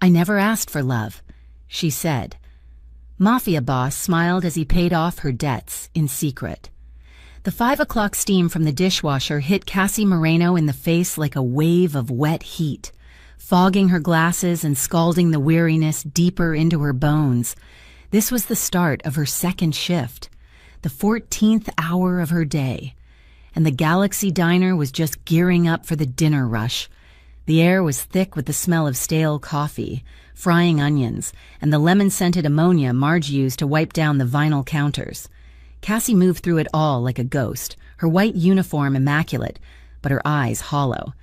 "I never asked for love," she said. Mafia boss smiled as he paid off her debts in secret. The 5 o'clock steam from the dishwasher hit Cassie Moreno in the face like a wave of wet heat, fogging her glasses and scalding the weariness deeper into her bones. This was the start of her second shift, the 14th hour of her day, and the Galaxy Diner was just gearing up for the dinner rush. The air was thick with the smell of stale coffee, frying onions, and the lemon-scented ammonia Marge used to wipe down the vinyl counters. Cassie moved through it all like a ghost, her white uniform immaculate, but her eyes hollow.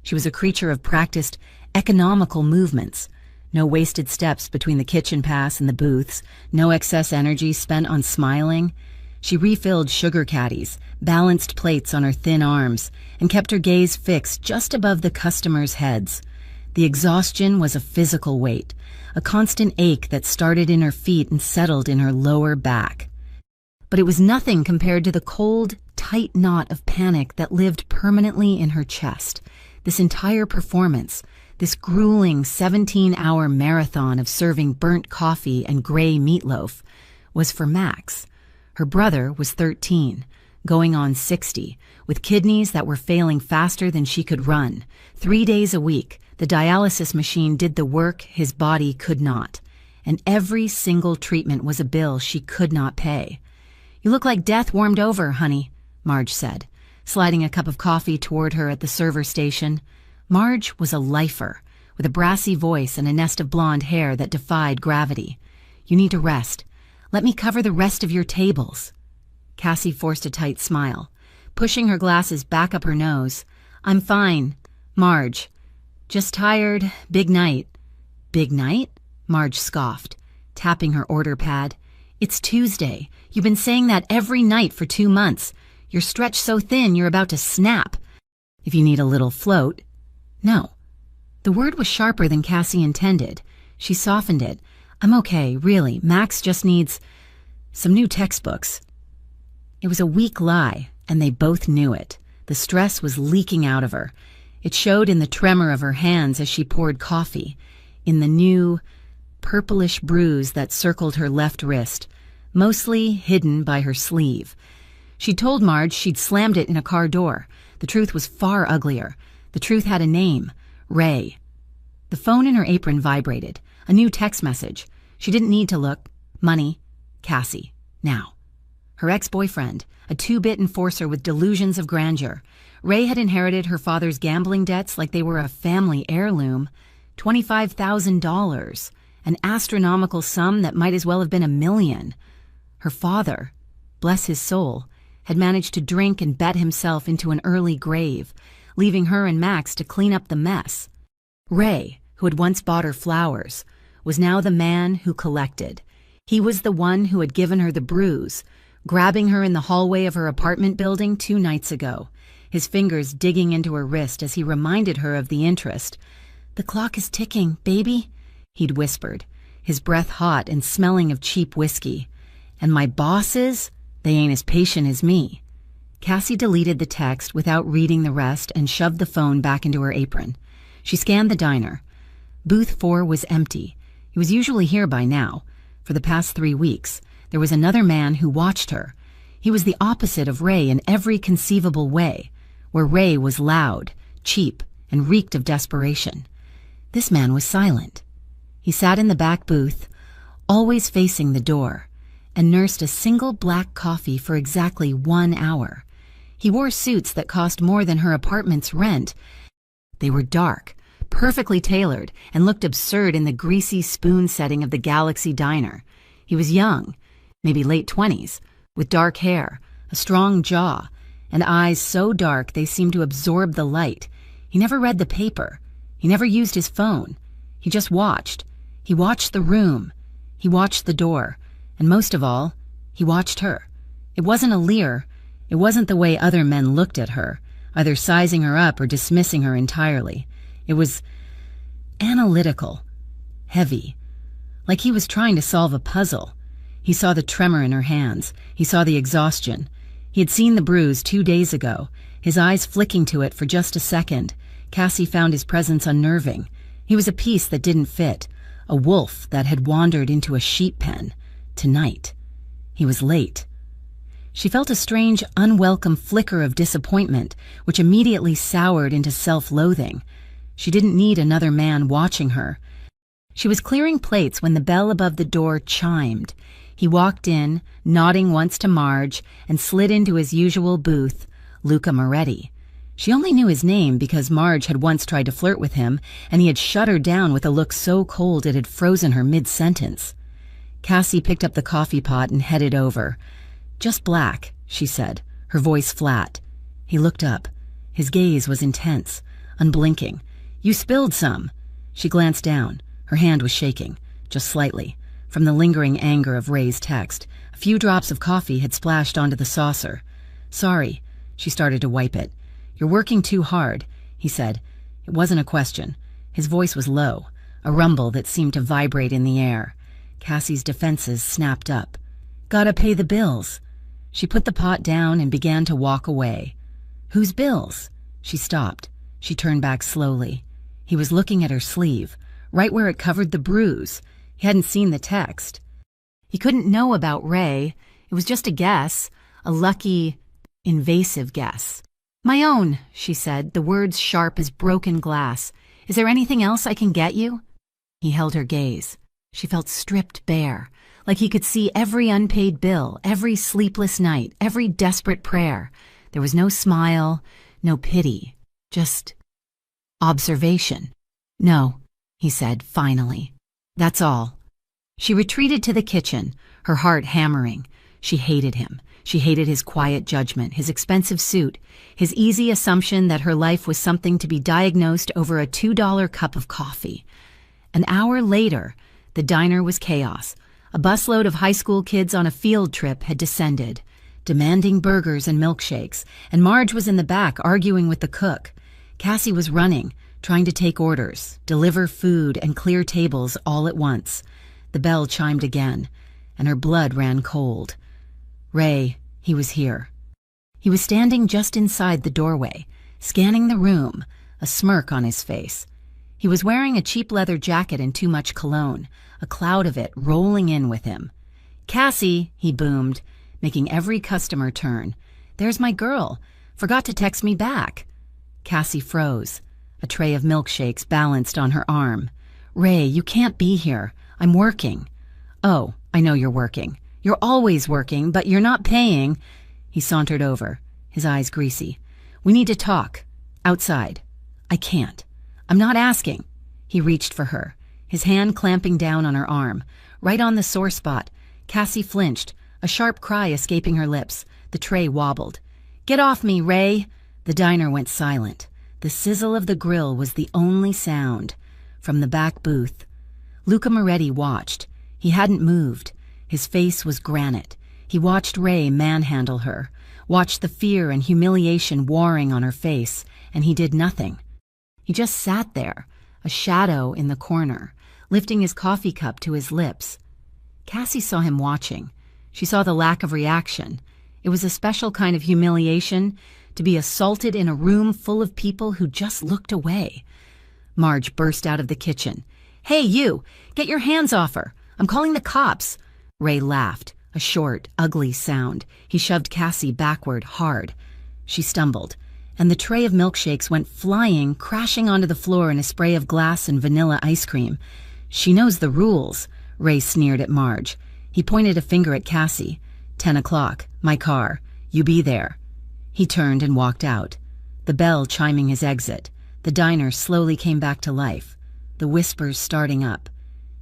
She was a creature of practiced, economical movements. No wasted steps between the kitchen pass and the booths, no excess energy spent on smiling. She refilled sugar caddies, balanced plates on her thin arms, and kept her gaze fixed just above the customers' heads. The exhaustion was a physical weight, a constant ache that started in her feet and settled in her lower back. But it was nothing compared to the cold, tight knot of panic that lived permanently in her chest. This entire performance, this grueling 17-hour marathon of serving burnt coffee and gray meatloaf, was for Max. Her brother was 13, going on 60, with kidneys that were failing faster than she could run. 3 days a week, the dialysis machine did the work his body could not, and every single treatment was a bill she could not pay. "You look like death warmed over, honey," Marge said, sliding a cup of coffee toward her at the server station. Marge was a lifer, with a brassy voice and a nest of blonde hair that defied gravity. "You need to rest. Let me cover the rest of your tables." Cassie forced a tight smile, pushing her glasses back up her nose. "I'm fine, Marge. Just tired. Big night." "Big night?" Marge scoffed, tapping her order pad. "It's Tuesday. You've been saying that every night for 2 months. You're stretched so thin you're about to snap. If you need a little float." "No." The word was sharper than Cassie intended. She softened it. "I'm okay, really. Max just needs some new textbooks." It was a weak lie, and they both knew it. The stress was leaking out of her. It showed in the tremor of her hands as she poured coffee, in the new, purplish bruise that circled her left wrist, mostly hidden by her sleeve. She told Marge she'd slammed it in a car door. The truth was far uglier. The truth had a name, Ray. The phone in her apron vibrated. A new text message. She didn't need to look. Money. Cassie. Now. Her ex-boyfriend, a 2-bit enforcer with delusions of grandeur. Ray had inherited her father's gambling debts like they were a family heirloom. $25,000. An astronomical sum that might as well have been $1 million. Her father, bless his soul, had managed to drink and bet himself into an early grave, leaving her and Max to clean up the mess. Ray, who had once bought her flowers, was now the man who collected. He was the one who had given her the bruise, grabbing her in the hallway of her apartment building 2 nights ago, his fingers digging into her wrist as he reminded her of the interest. "The clock is ticking, baby," he'd whispered, his breath hot and smelling of cheap whiskey. "And my bosses, they ain't as patient as me." Cassie deleted the text without reading the rest and shoved the phone back into her apron. She scanned the diner. Booth 4 was empty. He was usually here by now. For the past 3 weeks, there was another man who watched her. He was the opposite of Ray in every conceivable way, where Ray was loud, cheap, and reeked of desperation. This man was silent. He sat in the back booth, always facing the door, and nursed a single black coffee for exactly 1 hour. He wore suits that cost more than her apartment's rent. They were dark, perfectly tailored, and looked absurd in the greasy spoon setting of the Galaxy Diner. He was young, maybe late 20s, with dark hair, a strong jaw, and eyes so dark they seemed to absorb the light. He never read the paper. He never used his phone. He just watched. He watched the room. He watched the door. And most of all, he watched her. It wasn't a leer. It wasn't the way other men looked at her, either sizing her up or dismissing her entirely. It was analytical, heavy, like he was trying to solve a puzzle. He saw the tremor in her hands. He saw the exhaustion. He had seen the bruise 2 days ago, his eyes flicking to it for just a second. Cassie found his presence unnerving. He was a piece that didn't fit, a wolf that had wandered into a sheep pen. Tonight. He was late. She felt a strange, unwelcome flicker of disappointment, which immediately soured into self-loathing. She didn't need another man watching her. She was clearing plates when the bell above the door chimed. He walked in, nodding once to Marge, and slid into his usual booth, Luca Moretti. She only knew his name because Marge had once tried to flirt with him, and he had shut her down with a look so cold it had frozen her mid-sentence. Cassie picked up the coffee pot and headed over. "Just black," she said, her voice flat. He looked up. His gaze was intense, unblinking. "You spilled some." She glanced down. Her hand was shaking, just slightly, from the lingering anger of Ray's text. A few drops of coffee had splashed onto the saucer. "Sorry." She started to wipe it. "You're working too hard," he said. It wasn't a question. His voice was low, a rumble that seemed to vibrate in the air. Cassie's defenses snapped up. "Gotta pay the bills." She put the pot down and began to walk away. "Whose bills?" She stopped. She turned back slowly. He was looking at her sleeve, right where it covered the bruise. He hadn't seen the text. He couldn't know about Ray. It was just a guess, a lucky, invasive guess. "My own," she said, the words sharp as broken glass. "Is there anything else I can get you?" He held her gaze. She felt stripped bare, like he could see every unpaid bill, every sleepless night, every desperate prayer. There was no smile, no pity, just observation. "No," he said, finally. "That's all." She retreated to the kitchen, her heart hammering. She hated him. She hated his quiet judgment, his expensive suit, his easy assumption that her life was something to be diagnosed over a $2 cup of coffee. An hour later, the diner was chaos. A busload of high school kids on a field trip had descended, demanding burgers and milkshakes, and Marge was in the back arguing with the cook. Cassie was running, trying to take orders, deliver food, and clear tables all at once. The bell chimed again, and her blood ran cold. Ray, he was here. He was standing just inside the doorway, scanning the room, a smirk on his face. He was wearing a cheap leather jacket and too much cologne, a cloud of it rolling in with him. "Cassie," he boomed, making every customer turn. "There's my girl. Forgot to text me back." Cassie froze. A tray of milkshakes balanced on her arm. "Ray, you can't be here. I'm working." "Oh, I know you're working. You're always working, but you're not paying." He sauntered over, his eyes greasy. "We need to talk. Outside." "I can't. I'm not asking." He reached for her, his hand clamping down on her arm. Right on the sore spot, Cassie flinched, a sharp cry escaping her lips. The tray wobbled. "Get off me, Ray!" The diner went silent. The sizzle of the grill was the only sound. From the back booth, Luca Moretti watched. He hadn't moved. His face was granite. He watched Ray manhandle her, watched the fear and humiliation warring on her face, and he did nothing. He just sat there, a shadow in the corner, lifting his coffee cup to his lips. Cassie saw him watching. She saw the lack of reaction. It was a special kind of humiliation, to be assaulted in a room full of people who just looked away. Marge burst out of the kitchen. "Hey, you! Get your hands off her! I'm calling the cops!" Ray laughed, a short, ugly sound. He shoved Cassie backward, hard. She stumbled, and the tray of milkshakes went flying, crashing onto the floor in a spray of glass and vanilla ice cream. "She knows the rules," Ray sneered at Marge. He pointed a finger at Cassie. 10 o'clock, my car. You be there." He turned and walked out, the bell chiming his exit. The diner slowly came back to life, the whispers starting up.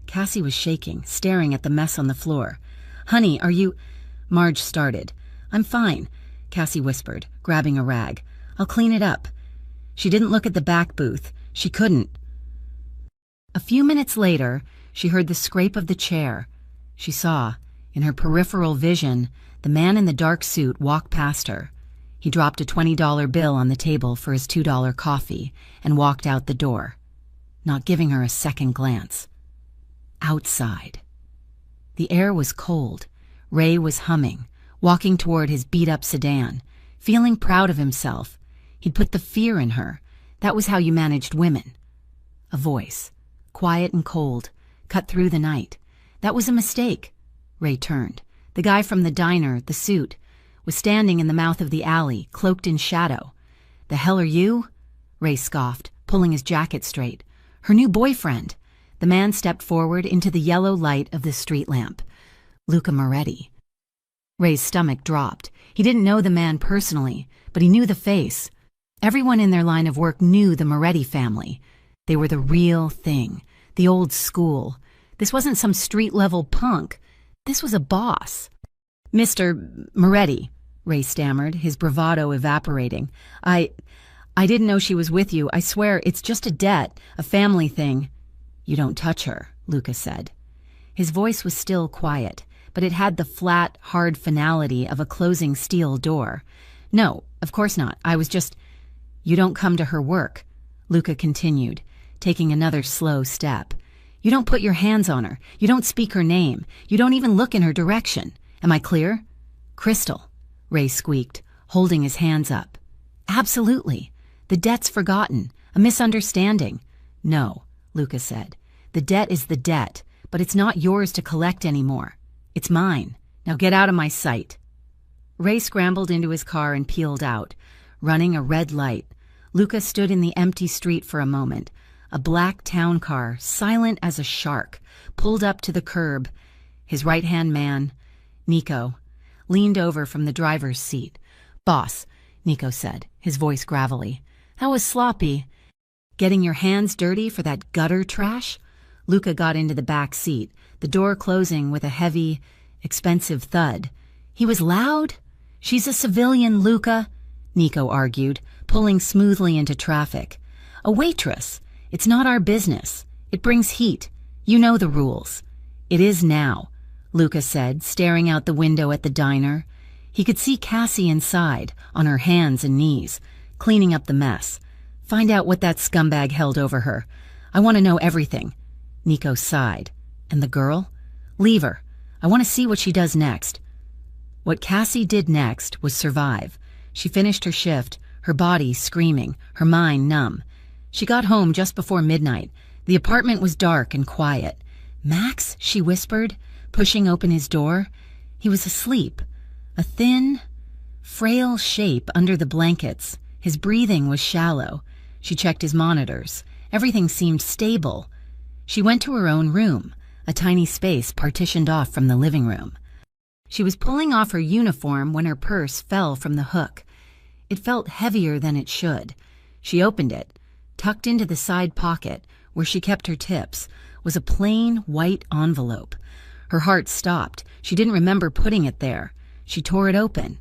Cassie was shaking, staring at the mess on the floor. "Honey, are you—" Marge started. "I'm fine," Cassie whispered, grabbing a rag. "I'll clean it up." She didn't look at the back booth. She couldn't. A few minutes later, she heard the scrape of the chair. She saw, in her peripheral vision, the man in the dark suit walk past her. He dropped a $20 bill on the table for his $2 coffee and walked out the door, not giving her a second glance. Outside. The air was cold. Ray was humming, walking toward his beat-up sedan, feeling proud of himself. He'd put the fear in her. That was how you managed women. A voice. quiet and cold, cut through the night. That was a mistake. Ray turned. The guy from the diner, the suit, was standing in the mouth of the alley, cloaked in shadow. "The hell are you?" Ray scoffed, pulling his jacket straight. "Her new boyfriend." The man stepped forward into the yellow light of the street lamp. Luca Moretti. Ray's stomach dropped. He didn't know the man personally, but he knew the face. Everyone in their line of work knew the Moretti family. They were the real thing, the old school. This wasn't some street-level punk. This was a boss. "Mr. Moretti," Ray stammered, his bravado evaporating. I didn't know she was with you. I swear, it's just a debt, a family thing." "You don't touch her," Luca said. His voice was still quiet, but it had the flat, hard finality of a closing steel door. "No, of course not. I was just—" "You don't come to her work," Luca continued, taking another slow step. "You don't put your hands on her. You don't speak her name. You don't even look in her direction. Am I clear?" "Crystal," Ray squeaked, holding his hands up. "Absolutely. The debt's forgotten. A misunderstanding." "No," Luca said. "The debt is the debt, but it's not yours to collect anymore. It's mine. Now get out of my sight." Ray scrambled into his car and peeled out, running a red light. Luca stood in the empty street for a moment. A black town car, silent as a shark, pulled up to the curb. His right-hand man, Nico, leaned over from the driver's seat. "Boss," Nico said, his voice gravelly. "That was sloppy. Getting your hands dirty for that gutter trash?" Luca got into the back seat, the door closing with a heavy, expensive thud. "He was loud?" "She's a civilian, Luca," Nico argued, pulling smoothly into traffic. "A waitress. It's not our business. It brings heat. You know the rules." "It is now," Luca said, staring out the window at the diner. He could see Cassie inside, on her hands and knees, cleaning up the mess. "Find out what that scumbag held over her. I want to know everything." Nico sighed. "And the girl? Leave her. I want to see what she does next." What Cassie did next was survive. She finished her shift, her body screaming, her mind numb. She got home just before midnight. The apartment was dark and quiet. "Max?" she whispered, pushing open his door. He was asleep, a thin, frail shape under the blankets. His breathing was shallow. She checked his monitors. Everything seemed stable. She went to her own room, a tiny space partitioned off from the living room. She was pulling off her uniform when her purse fell from the hook. It felt heavier than it should. She opened it. Tucked into the side pocket, where she kept her tips, was a plain white envelope. Her heart stopped. She didn't remember putting it there. She tore it open.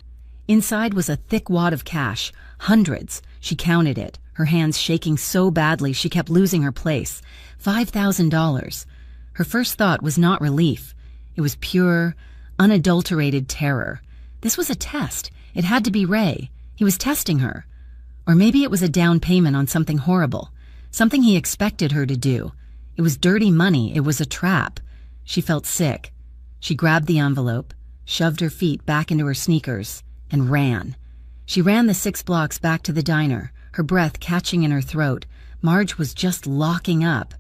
Inside was a thick wad of cash, hundreds. She counted it, her hands shaking so badly she kept losing her place. $5,000. Her first thought was not relief. It was pure, unadulterated terror. This was a test. It had to be Ray. He was testing her. Or maybe it was a down payment on something horrible, something he expected her to do. It was dirty money. It was a trap. She felt sick. She grabbed the envelope, shoved her feet back into her sneakers, and ran. She ran the 6 blocks back to the diner, her breath catching in her throat. Marge was just locking up.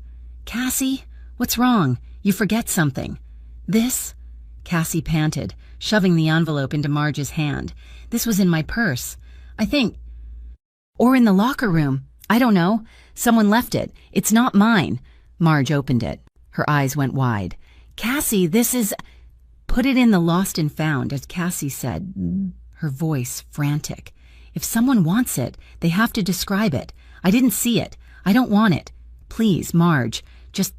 "Cassie, what's wrong? You forget something." "This?" Cassie panted, shoving the envelope into Marge's hand. "This was in my purse. I think... Or in the locker room. I don't know. Someone left it. It's not mine." Marge opened it. Her eyes went wide. "Cassie, this is..." "Put it in the lost and found," as Cassie said, her voice frantic. "If someone wants it, they have to describe it. I didn't see it. I don't want it. Please, Marge, just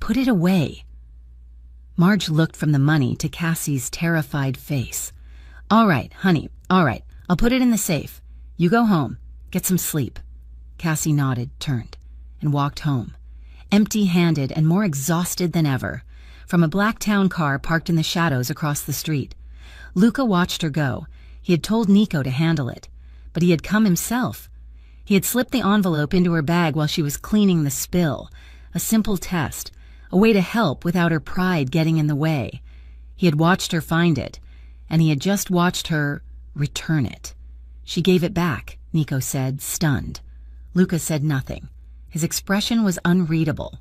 put it away." Marge looked from the money to Cassie's terrified face. "All right, honey, all right. I'll put it in the safe. You go home. Get some sleep." Cassie nodded, turned, and walked home, empty-handed and more exhausted than ever, from a black town car parked in the shadows across the street. Luca watched her go. He had told Nico to handle it, but he had come himself. He had slipped the envelope into her bag while she was cleaning the spill, a simple test, a way to help without her pride getting in the way. He had watched her find it, and he had just watched her return it. "She gave it back," Nico said, stunned. Luca said nothing. His expression was unreadable.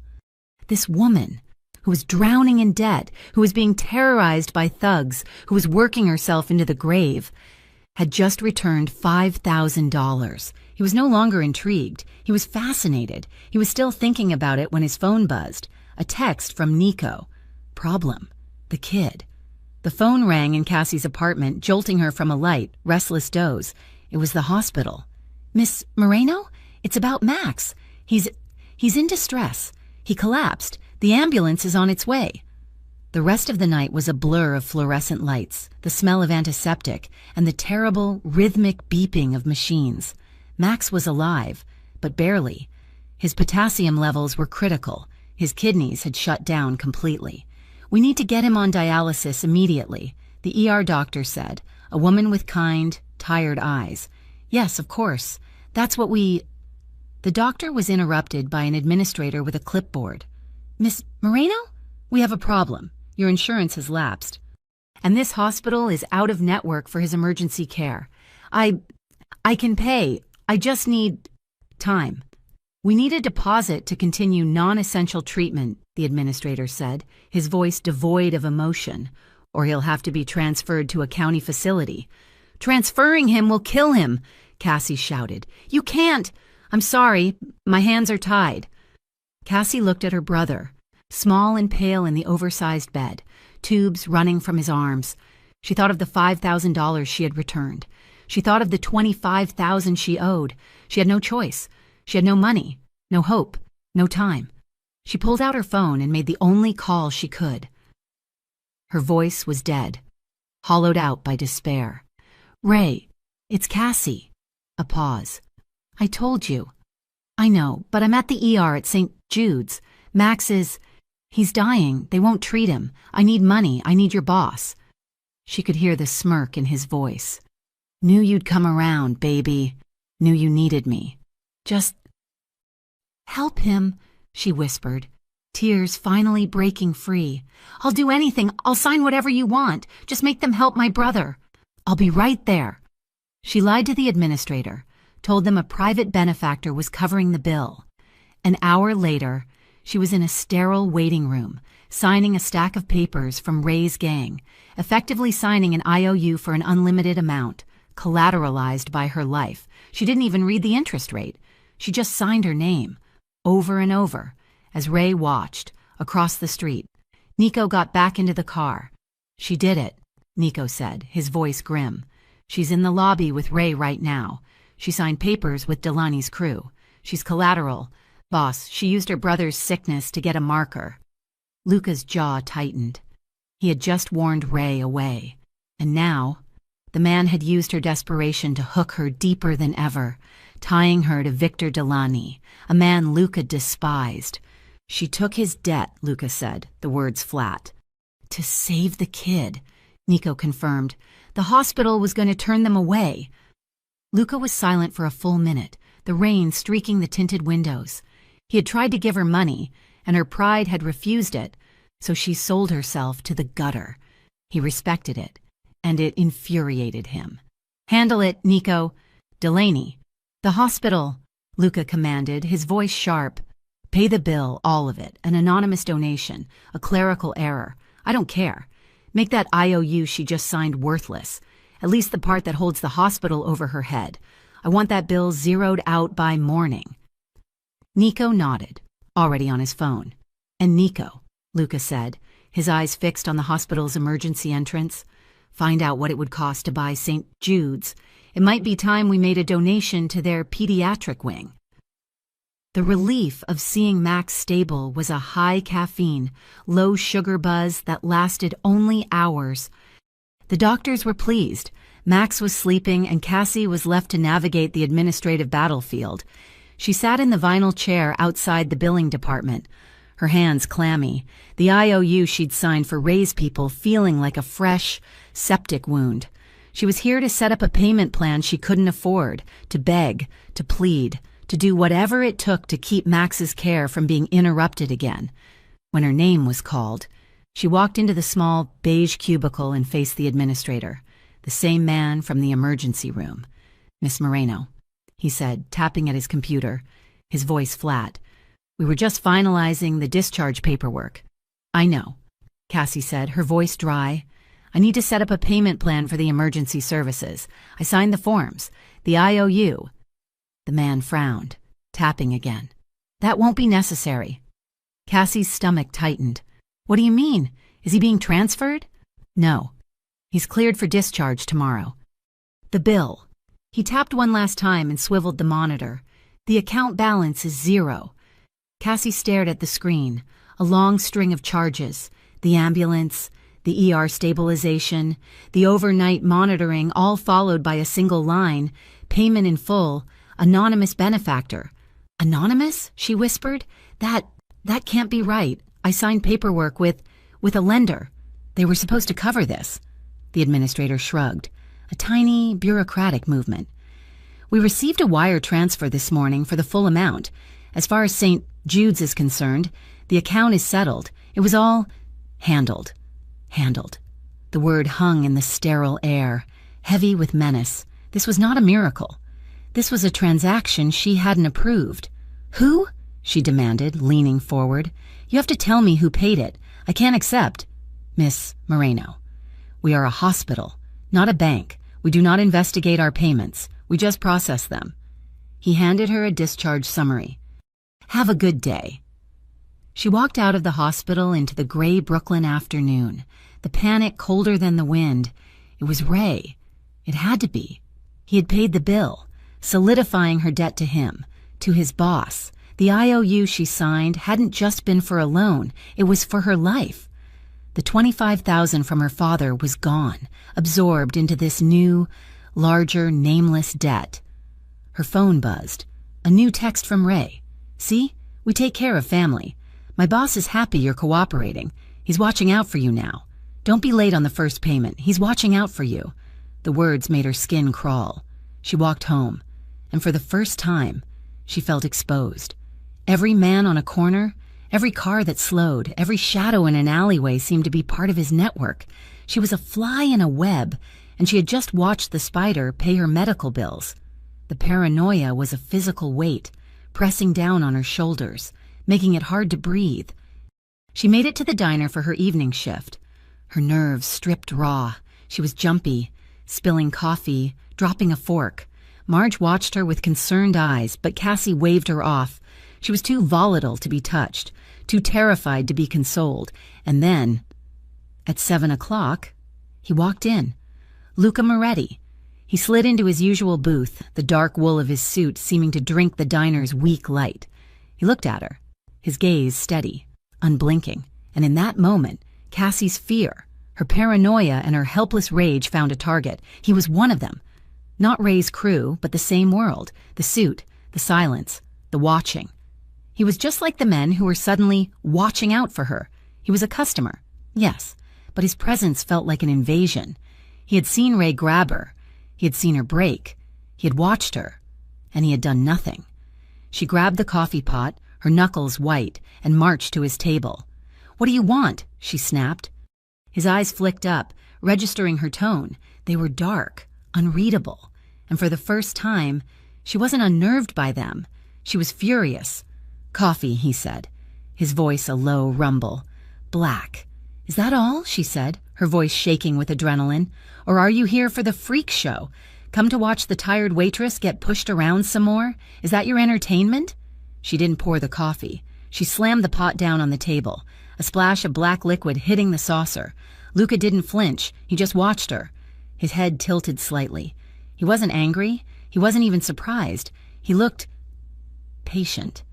This woman, who was drowning in debt, who was being terrorized by thugs, who was working herself into the grave, had just returned $5,000. He was no longer intrigued. He was fascinated. He was still thinking about it when his phone buzzed. A text from Nico. Problem. The kid. The phone rang in Cassie's apartment, jolting her from a light, restless doze. It was the hospital. Miss Moreno? It's about Max. He's in distress. He collapsed. The ambulance is on its way. The rest of the night was a blur of fluorescent lights, the smell of antiseptic, and the terrible, rhythmic beeping of machines. Max was alive, but barely. His potassium levels were critical. His kidneys had shut down completely. We need to get him on dialysis immediately, the ER doctor said, a woman with kind, tired eyes. Yes, of course. That's what we... The doctor was interrupted by an administrator with a clipboard. Miss Moreno? We have a problem. Your insurance has lapsed. And this hospital is out of network for his emergency care. I can pay. I just need time. We need a deposit to continue non-essential treatment, the administrator said, his voice devoid of emotion, or he'll have to be transferred to a county facility. Transferring him will kill him, Cassie shouted. You can't. I'm sorry. My hands are tied. Cassie looked at her brother, small and pale in the oversized bed, tubes running from his arms. She thought of the $5,000 she had returned. She thought of the $25,000 she owed. She had no choice. She had no money, no hope, no time. She pulled out her phone and made the only call she could. Her voice was dead, hollowed out by despair. Ray, it's Cassie. A pause. I told you. I know, but I'm at the ER at St. Jude's. Max is... He's dying. They won't treat him. I need money. I need your boss. She could hear the smirk in his voice. Knew you'd come around, baby. Knew you needed me. Just... Help him, she whispered, tears finally breaking free. I'll do anything. I'll sign whatever you want. Just make them help my brother. I'll be right there. She lied to the administrator, told them a private benefactor was covering the bill. An hour later, she was in a sterile waiting room, signing a stack of papers from Ray's gang, effectively signing an IOU for an unlimited amount, collateralized by her life. She didn't even read the interest rate. She just signed her name, over and over, as Ray watched, across the street. Nico got back into the car. She did it, Nico said, his voice grim. She's in the lobby with Ray right now. She signed papers with Delaney's crew. She's collateral. Boss, she used her brother's sickness to get a marker. Luca's jaw tightened. He had just warned Ray away. And now, the man had used her desperation to hook her deeper than ever, tying her to Victor Delaney, a man Luca despised. She took his debt, Luca said, the words flat. To save the kid, Nico confirmed. The hospital was going to turn them away. Luca was silent for a full minute, the rain streaking the tinted windows. He had tried to give her money, and her pride had refused it, so she sold herself to the gutter. He respected it, and it infuriated him. Handle it, Nico. Delaney. The hospital, Luca commanded, his voice sharp. Pay the bill, all of it, an anonymous donation, a clerical error. I don't care. Make that IOU she just signed worthless, at least the part that holds the hospital over her head. I want that bill zeroed out by morning. Nico nodded, already on his phone. And Nico, Luca said, his eyes fixed on the hospital's emergency entrance. Find out what it would cost to buy St. Jude's. It might be time we made a donation to their pediatric wing. The relief of seeing Max stable was a high caffeine, low sugar buzz that lasted only hours. The doctors were pleased. Max was sleeping and Cassie was left to navigate the administrative battlefield. She sat in the vinyl chair outside the billing department, her hands clammy, the IOU she'd signed for Ray's people feeling like a fresh, septic wound. She was here to set up a payment plan she couldn't afford, to beg, to plead, to do whatever it took to keep Max's care from being interrupted again. When her name was called, she walked into the small, beige cubicle and faced the administrator, the same man from the emergency room. Miss Moreno, he said, tapping at his computer, his voice flat. We were just finalizing the discharge paperwork. I know, Cassie said, her voice dry. I need to set up a payment plan for the emergency services. I signed the forms, the IOU. The man frowned, tapping again. That won't be necessary. Cassie's stomach tightened. What do you mean? Is he being transferred? No. He's cleared for discharge tomorrow. The bill. He tapped one last time and swiveled the monitor. The account balance is 0. Cassie stared at the screen, a long string of charges. The ambulance, the ER stabilization, the overnight monitoring, all followed by a single line, payment in full, anonymous benefactor. Anonymous? She whispered. That can't be right. I signed paperwork with a lender. They were supposed to cover this. The administrator shrugged. A tiny, bureaucratic movement. We received a wire transfer this morning for the full amount. As far as St. Jude's is concerned, the account is settled. It was all handled. Handled. The word hung in the sterile air, heavy with menace. This was not a miracle. This was a transaction she hadn't approved. Who? She demanded, leaning forward. You have to tell me who paid it. I can't accept. Miss Moreno. We are a hospital, not a bank. We do not investigate our payments. We just process them. He handed her a discharge summary. Have a good day. She walked out of the hospital into the gray Brooklyn afternoon, the panic colder than the wind. It was Ray. It had to be. He had paid the bill, solidifying her debt to him, to his boss. The IOU she signed hadn't just been for a loan, it was for her life. The $25,000 from her father was gone, absorbed into this new, larger, nameless debt. Her phone buzzed. A new text from Ray. See? We take care of family. My boss is happy you're cooperating. He's watching out for you now. Don't be late on the first payment. He's watching out for you. The words made her skin crawl. She walked home, and for the first time, she felt exposed. Every man on a corner, every car that slowed, every shadow in an alleyway seemed to be part of his network. She was a fly in a web, and she had just watched the spider pay her medical bills. The paranoia was a physical weight, pressing down on her shoulders, making it hard to breathe. She made it to the diner for her evening shift. Her nerves stripped raw. She was jumpy, spilling coffee, dropping a fork. Marge watched her with concerned eyes, but Cassie waved her off. She was too volatile to be touched, too terrified to be consoled. And then, at 7 o'clock, he walked in. Luca Moretti. He slid into his usual booth, the dark wool of his suit seeming to drink the diner's weak light. He looked at her, his gaze steady, unblinking. And in that moment, Cassie's fear, her paranoia, and her helpless rage found a target. He was one of them. Not Ray's crew, but the same world. The suit, the silence, the watching. He was just like the men who were suddenly watching out for her. He was a customer, yes, but his presence felt like an invasion. He had seen Ray grab her. He had seen her break. He had watched her, and he had done nothing. She grabbed the coffee pot, her knuckles white, and marched to his table. "What do you want?" she snapped. His eyes flicked up, registering her tone. They were dark, unreadable, and for the first time, she wasn't unnerved by them. She was furious. "Coffee," he said, his voice a low rumble. "Black. Is that all?" she said, her voice shaking with adrenaline. "Or are you here for the freak show? Come to watch the tired waitress get pushed around some more? Is that your entertainment?" She didn't pour the coffee. She slammed the pot down on the table, a splash of black liquid hitting the saucer. Luca didn't flinch. He just watched her. His head tilted slightly. He wasn't angry. He wasn't even surprised. He looked patient.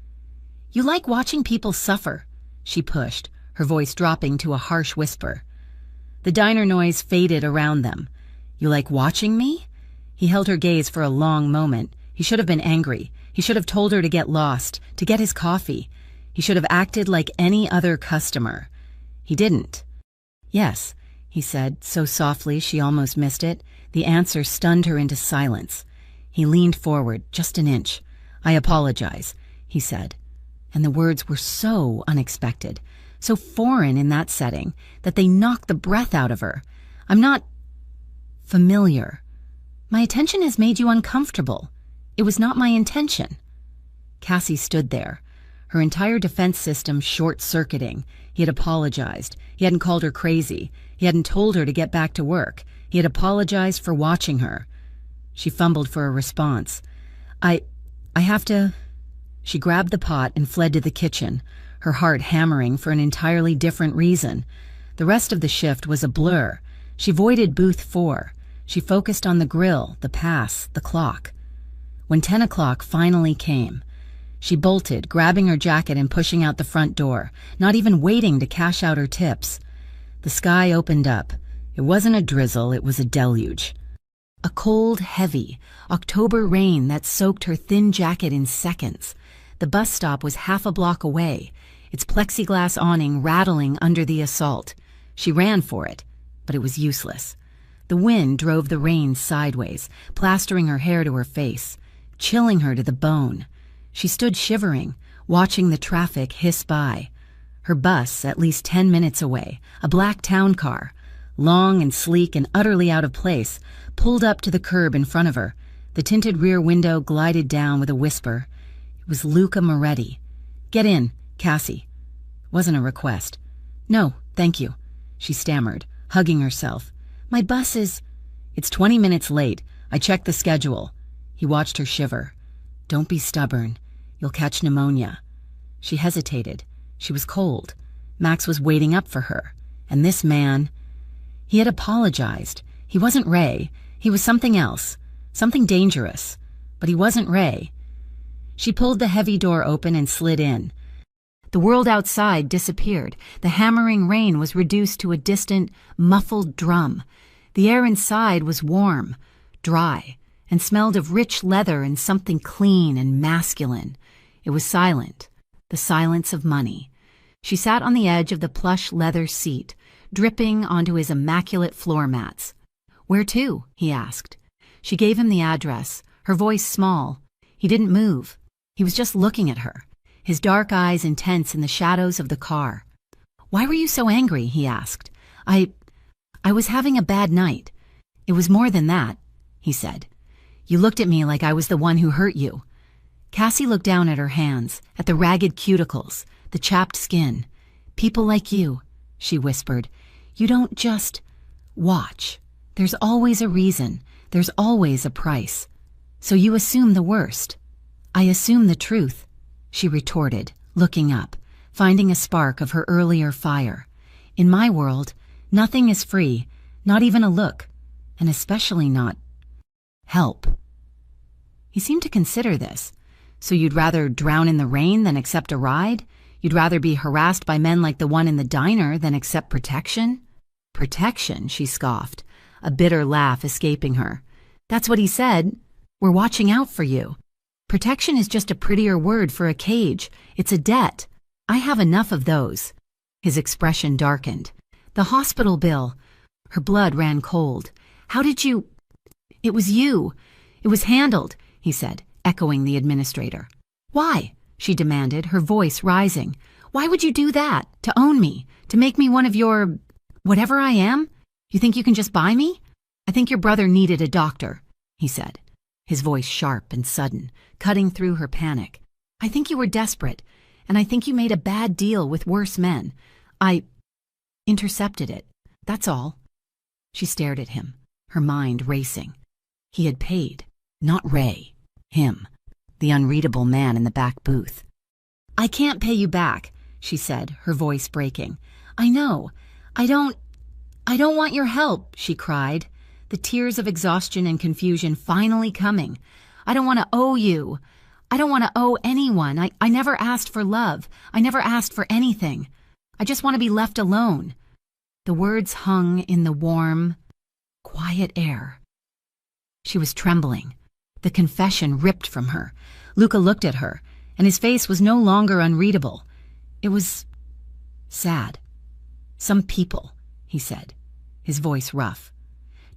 "You like watching people suffer," she pushed, her voice dropping to a harsh whisper. The diner noise faded around them. "You like watching me?" He held her gaze for a long moment. He should have been angry. He should have told her to get lost, to get his coffee. He should have acted like any other customer. He didn't. "Yes," he said, so softly she almost missed it. The answer stunned her into silence. He leaned forward, just an inch. "I apologize," he said. And the words were so unexpected, so foreign in that setting, that they knocked the breath out of her. "I'm not familiar. My attention has made you uncomfortable. It was not my intention." Cassie stood there, Her entire defense system short-circuiting. He had apologized. He hadn't called her crazy. He hadn't told her to get back to work. He had apologized for watching her. She fumbled for a response. I have to... She grabbed the pot and fled to the kitchen, her heart hammering for an entirely different reason. The rest of the shift was a blur. She voided booth 4. She focused on the grill, the pass, the clock. When 10 o'clock finally came, she bolted, grabbing her jacket and pushing out the front door, not even waiting to cash out her tips. The sky opened up. It wasn't a drizzle, it was a deluge. A cold, heavy, October rain that soaked her thin jacket in seconds. The bus stop was half a block away, its plexiglass awning rattling under the assault. She ran for it, but it was useless. The wind drove the rain sideways, plastering her hair to her face, chilling her to the bone. She stood shivering, watching the traffic hiss by. Her bus, at least 10 minutes away, a black town car, long and sleek and utterly out of place, pulled up to the curb in front of her. The tinted rear window glided down with a whisper. It was Luca Moretti. "Get in, Cassie." It wasn't a request. "No, thank you," she stammered, hugging herself. "My bus is..." "It's 20 minutes late. I checked the schedule." He watched her shiver. "Don't be stubborn. You'll catch pneumonia." She hesitated. She was cold. Max was waiting up for her. And this man... He had apologized. He wasn't Ray. He was something else. Something dangerous. But he wasn't Ray. She pulled the heavy door open and slid in. The world outside disappeared. The hammering rain was reduced to a distant, muffled drum. The air inside was warm, dry, and smelled of rich leather and something clean and masculine. It was silent, the silence of money. She sat on the edge of the plush leather seat, dripping onto his immaculate floor mats. "Where to?" he asked. She gave him the address, her voice small. He didn't move. He was just looking at her, his dark eyes intense in the shadows of the car. "Why were you so angry?" he asked. I was having a bad night." "It was more than that," he said. "You looked at me like I was the one who hurt you." Cassie looked down at her hands, at the ragged cuticles, the chapped skin. "People like you," she whispered. "You don't just watch. There's always a reason. There's always a price. So you assume the worst." "I assume the truth," she retorted, looking up, finding a spark of her earlier fire. "In my world, nothing is free, not even a look, and especially not help." He seemed to consider this. "So you'd rather drown in the rain than accept a ride? You'd rather be harassed by men like the one in the diner than accept protection?" "Protection," she scoffed, a bitter laugh escaping her. "That's what he said. We're watching out for you. Protection is just a prettier word for a cage. It's a debt. I have enough of those." His expression darkened. "The hospital bill." Her blood ran cold. "How did you..." "It was you. It was handled," he said, echoing the administrator. "Why?" she demanded, her voice rising. "Why would you do that? To own me? To make me one of your... whatever I am? You think you can just buy me?" "I think your brother needed a doctor," he said, his voice sharp and sudden, cutting through her panic. "I think you were desperate, and I think you made a bad deal with worse men. I intercepted it. That's all." She stared at him, her mind racing. He had paid, not Ray, him, the unreadable man in the back booth. "I can't pay you back," she said, her voice breaking. "I know. I don't want your help," she cried, the tears of exhaustion and confusion finally coming. "I don't want to owe you. I don't want to owe anyone. I never asked for love. I never asked for anything. I just want to be left alone." The words hung in the warm, quiet air. She was trembling. The confession ripped from her. Luca looked at her, and his face was no longer unreadable. It was sad. "Some people," he said, his voice rough,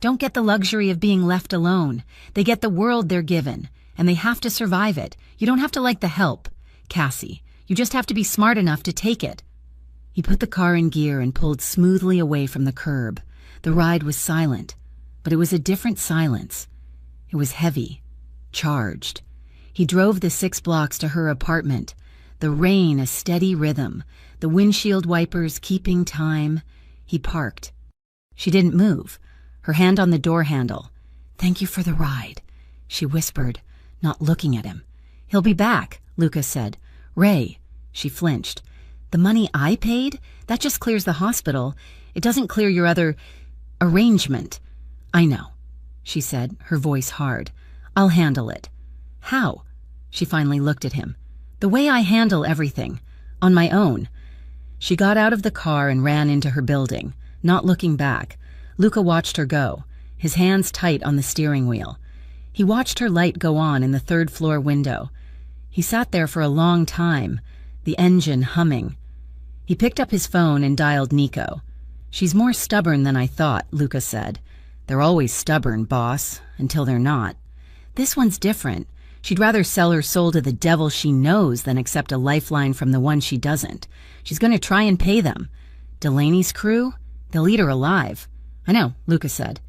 "don't get the luxury of being left alone. They get the world they're given, and they have to survive it. You don't have to like the help, Cassie. You just have to be smart enough to take it." He put the car in gear and pulled smoothly away from the curb. The ride was silent, but it was a different silence. It was heavy, charged. He drove the 6 blocks to her apartment. The rain a steady rhythm, the windshield wipers keeping time. He parked. She didn't move, her hand on the door handle. "Thank you for the ride," she whispered, not looking at him. "He'll be back," Lucas said. "Ray," she flinched. "The money I paid? That just clears the hospital. It doesn't clear your other arrangement." "I know," she said, her voice hard. "I'll handle it." "How?" She finally looked at him. "The way I handle everything. On my own." She got out of the car and ran into her building, not looking back. Luca watched her go, his hands tight on the steering wheel. He watched her light go on in the third-floor window. He sat there for a long time, the engine humming. He picked up his phone and dialed Nico. "She's more stubborn than I thought," Luca said. "They're always stubborn, boss, until they're not. This one's different. She'd rather sell her soul to the devil she knows than accept a lifeline from the one she doesn't. She's going to try and pay them. Delaney's crew? They'll eat her alive." "I know," Luca said.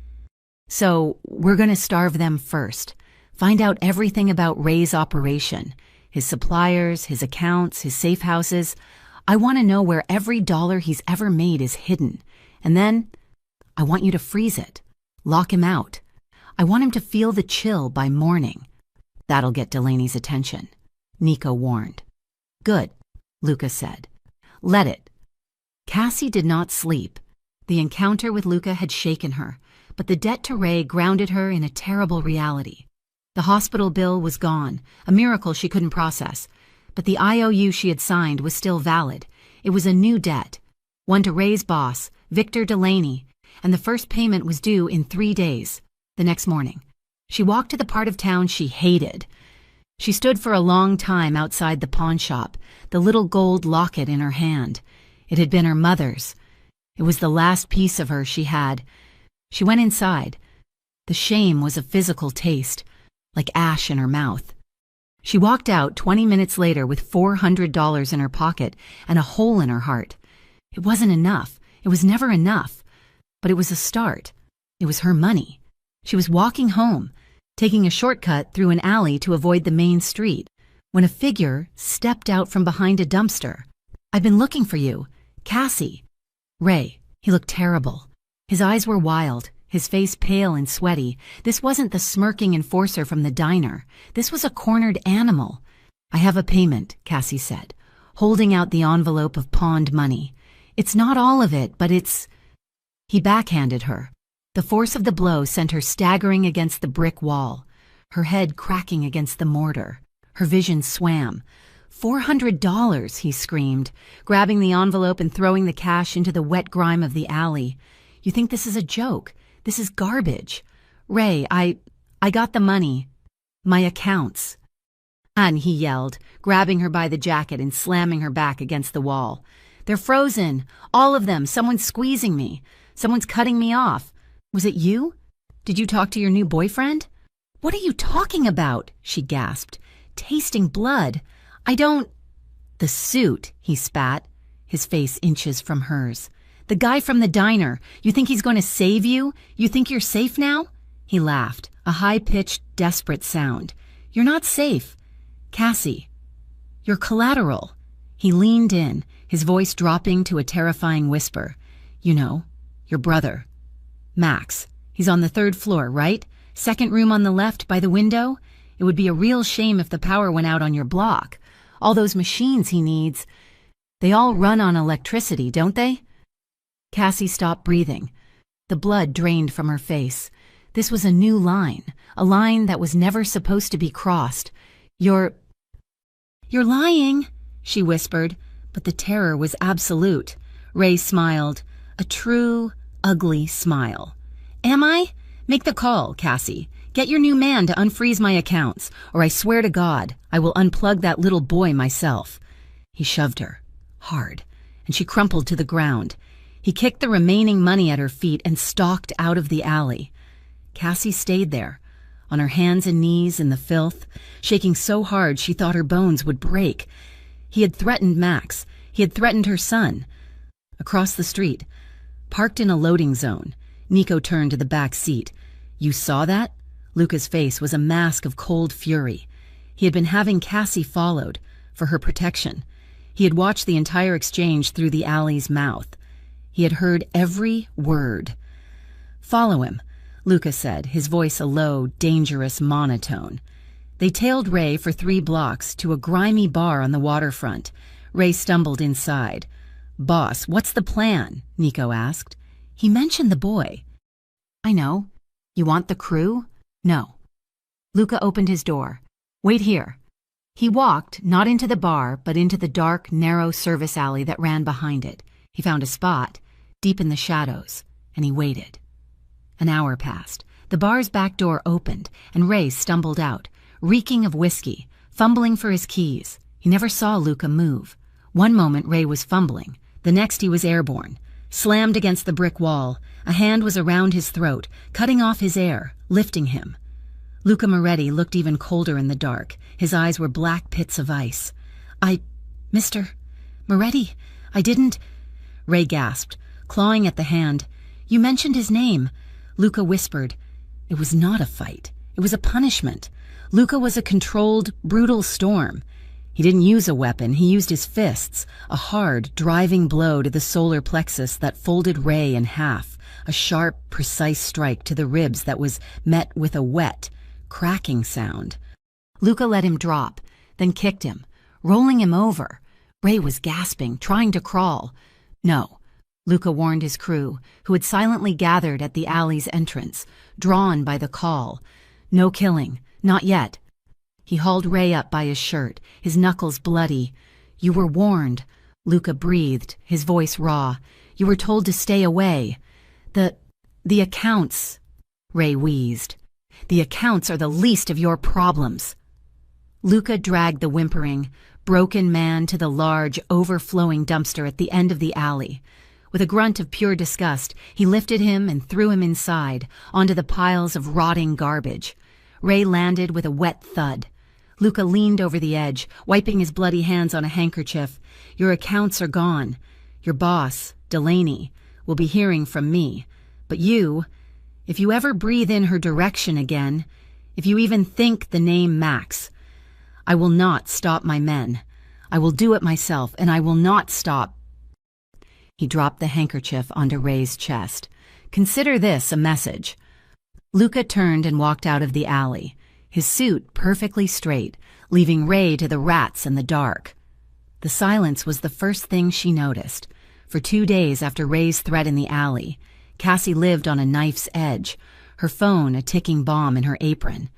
"So we're going to starve them first. Find out everything about Ray's operation, his suppliers, his accounts, his safe houses. I want to know where every dollar he's ever made is hidden. And then I want you to freeze it. Lock him out. I want him to feel the chill by morning. That'll get Delaney's attention," Nico warned. "Good," Luca said. "Let it." Cassie did not sleep. The encounter with Luca had shaken her, but the debt to Ray grounded her in a terrible reality. The hospital bill was gone, a miracle she couldn't process, but the IOU she had signed was still valid. It was a new debt, one to Ray's boss, Victor Delaney, and the first payment was due in 3 days, the next morning. She walked to the part of town she hated. She stood for a long time outside the pawn shop, the little gold locket in her hand. It had been her mother's. It was the last piece of her she had. She went inside. The shame was a physical taste, like ash in her mouth. She walked out 20 minutes later with $400 in her pocket and a hole in her heart. It wasn't enough. It was never enough. But it was a start. It was her money. She was walking home, taking a shortcut through an alley to avoid the main street, when a figure stepped out from behind a dumpster. "I've been looking for you. Cassie." Ray. He looked terrible. His eyes were wild, his face pale and sweaty. This wasn't the smirking enforcer from the diner. This was a cornered animal. "I have a payment," Cassie said, holding out the envelope of pawned money. "It's not all of it, but it's—" He backhanded her. The force of the blow sent her staggering against the brick wall, her head cracking against the mortar. Her vision swam. $400, he screamed, grabbing the envelope and throwing the cash into the wet grime of the alley. "You think this is a joke? This is garbage. Ray, I got the money. My accounts." "And," he yelled, grabbing her by the jacket and slamming her back against the wall. "They're frozen. All of them. Someone's squeezing me. Someone's cutting me off. Was it you? Did you talk to your new boyfriend?" "What are you talking about?" she gasped. "Tasting blood. I don't—" "The suit," he spat, his face inches from hers. "The guy from the diner. You think he's going to save you? You think you're safe now?" He laughed, a high-pitched, desperate sound. "You're not safe. Cassie, you're collateral." He leaned in, his voice dropping to a terrifying whisper. "You know, your brother. Max. He's on the 3rd floor, right? Second room on the left by the window? It would be a real shame if the power went out on your block. All those machines he needs, they all run on electricity, don't they?" Cassie stopped breathing. The blood drained from her face. This was a new line, a line that was never supposed to be crossed. You're lying," she whispered, but the terror was absolute. Ray smiled, a true, ugly smile. "Am I? Make the call, Cassie. Get your new man to unfreeze my accounts, or I swear to God, I will unplug that little boy myself." He shoved her, hard, and she crumpled to the ground. He kicked the remaining money at her feet and stalked out of the alley. Cassie stayed there, on her hands and knees in the filth, shaking so hard she thought her bones would break. He had threatened Max. He had threatened her son. Across the street, parked in a loading zone, Nico turned to the back seat. "You saw that?" Luca's face was a mask of cold fury. He had been having Cassie followed for her protection. He had watched the entire exchange through the alley's mouth. He had heard every word. "Follow him," Luca said, his voice a low, dangerous monotone. They tailed Ray for 3 blocks to a grimy bar on the waterfront. Ray stumbled inside. "Boss, what's the plan?" Nico asked. "He mentioned the boy." "I know. You want the crew?" "No." Luca opened his door. "Wait here." He walked, not into the bar, but into the dark, narrow service alley that ran behind it. He found a spot, deep in the shadows, and he waited. An hour passed. The bar's back door opened, and Ray stumbled out, reeking of whiskey, fumbling for his keys. He never saw Luca move. One moment Ray was fumbling. The next he was airborne, slammed against the brick wall. A hand was around his throat, cutting off his air, lifting him. Luca Moretti looked even colder in the dark. His eyes were black pits of ice. Mr. Moretti, I didn't—" Ray gasped, clawing at the hand. "You mentioned his name." Luca whispered. It was not a fight. It was a punishment. Luca was a controlled, brutal storm. He didn't use a weapon. He used his fists, a hard, driving blow to the solar plexus that folded Ray in half, a sharp, precise strike to the ribs that was met with a wet, cracking sound. Luca let him drop, then kicked him, rolling him over. Ray was gasping, trying to crawl. "No," Luca warned his crew, who had silently gathered at the alley's entrance, drawn by the call. "No killing, not yet." He hauled Ray up by his shirt, his knuckles bloody. "You were warned," Luca breathed, his voice raw. "You were told to stay away." The accounts," Ray wheezed. "The accounts are the least of your problems." Luca dragged the whimpering, broken man to the large, overflowing dumpster at the end of the alley. With a grunt of pure disgust, he lifted him and threw him inside, onto the piles of rotting garbage. Ray landed with a wet thud. Luca leaned over the edge, wiping his bloody hands on a handkerchief. "Your accounts are gone. Your boss, Delaney, will be hearing from me. But you, if you ever breathe in her direction again, if you even think the name Max, I will not stop my men. I will do it myself, and I will not stop." He dropped the handkerchief onto Ray's chest. "Consider this a message." Luca turned and walked out of the alley, his suit perfectly straight, leaving Ray to the rats in the dark. The silence was the first thing she noticed. For 2 days after Ray's threat in the alley, Cassie lived on a knife's edge, her phone a ticking bomb in her apron.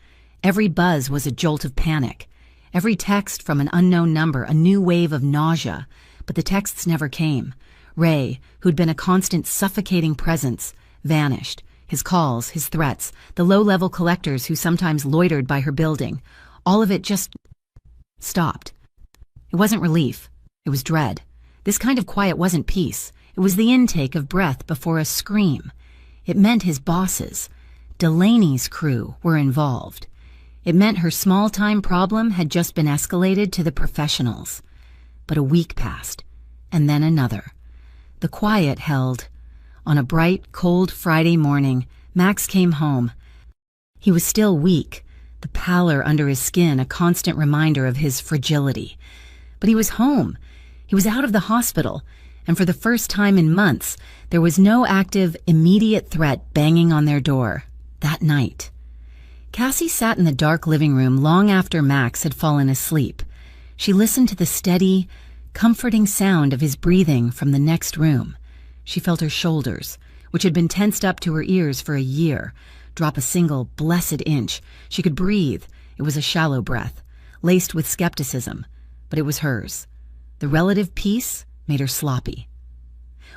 Every buzz was a jolt of panic. Every text from an unknown number a new wave of nausea, but the texts never came. Ray, who'd been a constant suffocating presence, vanished. His calls, his threats, the low-level collectors who sometimes loitered by her building, all of it just stopped. It wasn't relief. It was dread. This kind of quiet wasn't peace. It was the intake of breath before a scream. It meant his bosses, Delaney's crew, were involved. It meant her small-time problem had just been escalated to the professionals. But a week passed, and then another. The quiet held. On a bright, cold Friday morning, Max came home. He was still weak, the pallor under his skin a constant reminder of his fragility. But he was home. He was out of the hospital, and for the first time in months, there was no active, immediate threat banging on their door. That night. Cassie sat in the dark living room long after Max had fallen asleep. She listened to the steady, comforting sound of his breathing from the next room. She felt her shoulders, which had been tensed up to her ears for a year, drop a single blessed inch. She could breathe. It was a shallow breath, laced with skepticism, but it was hers. The relative peace made her sloppy.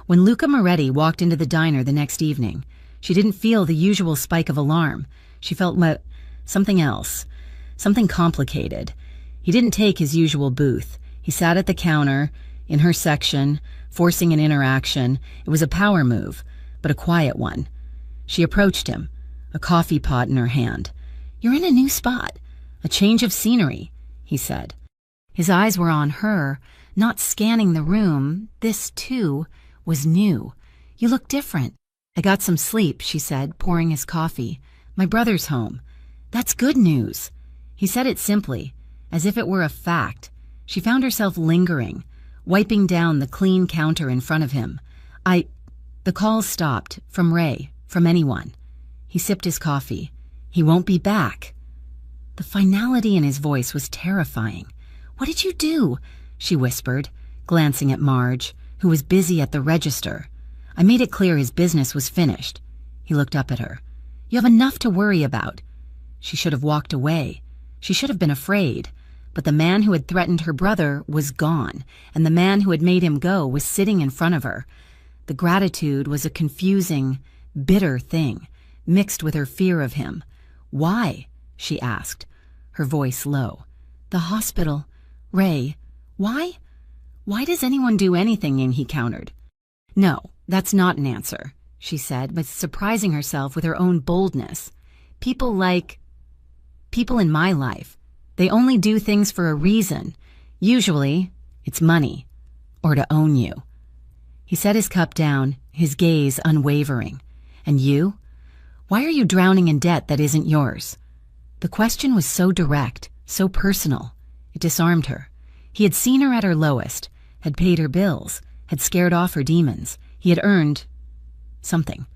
When Luca Moretti walked into the diner the next evening, she didn't feel the usual spike of alarm. She felt something else, something complicated. He didn't take his usual booth. He sat at the counter, in her section, forcing an interaction. It was a power move, but a quiet one. She approached him, a coffee pot in her hand. "You're in a new spot. A change of scenery," he said. His eyes were on her, not scanning the room. This, too, was new. "You look different." "I got some sleep," she said, pouring his coffee. "My brother's home." "That's good news." He said it simply, as if it were a fact. She found herself lingering, wiping down the clean counter in front of him. The calls stopped, from Ray, from anyone. He sipped his coffee. He won't be back. The finality in his voice was terrifying. What did you do? She whispered, glancing at Marge, who was busy at the register. I made it clear his business was finished. He looked up at her. You have enough to worry about. She should have walked away. She should have been afraid. But the man who had threatened her brother was gone, and the man who had made him go was sitting in front of her. The gratitude was a confusing, bitter thing, mixed with her fear of him. Why? She asked, her voice low. The hospital. Ray. Why? Why does anyone do anything? He countered. No, that's not an answer, she said, but surprising herself with her own boldness. People in my life, they only do things for a reason. Usually, it's money, or to own you. He set his cup down, his gaze unwavering. And you? Why are you drowning in debt that isn't yours? The question was so direct, so personal. It disarmed her. He had seen her at her lowest, had paid her bills, had scared off her demons. He had earned something.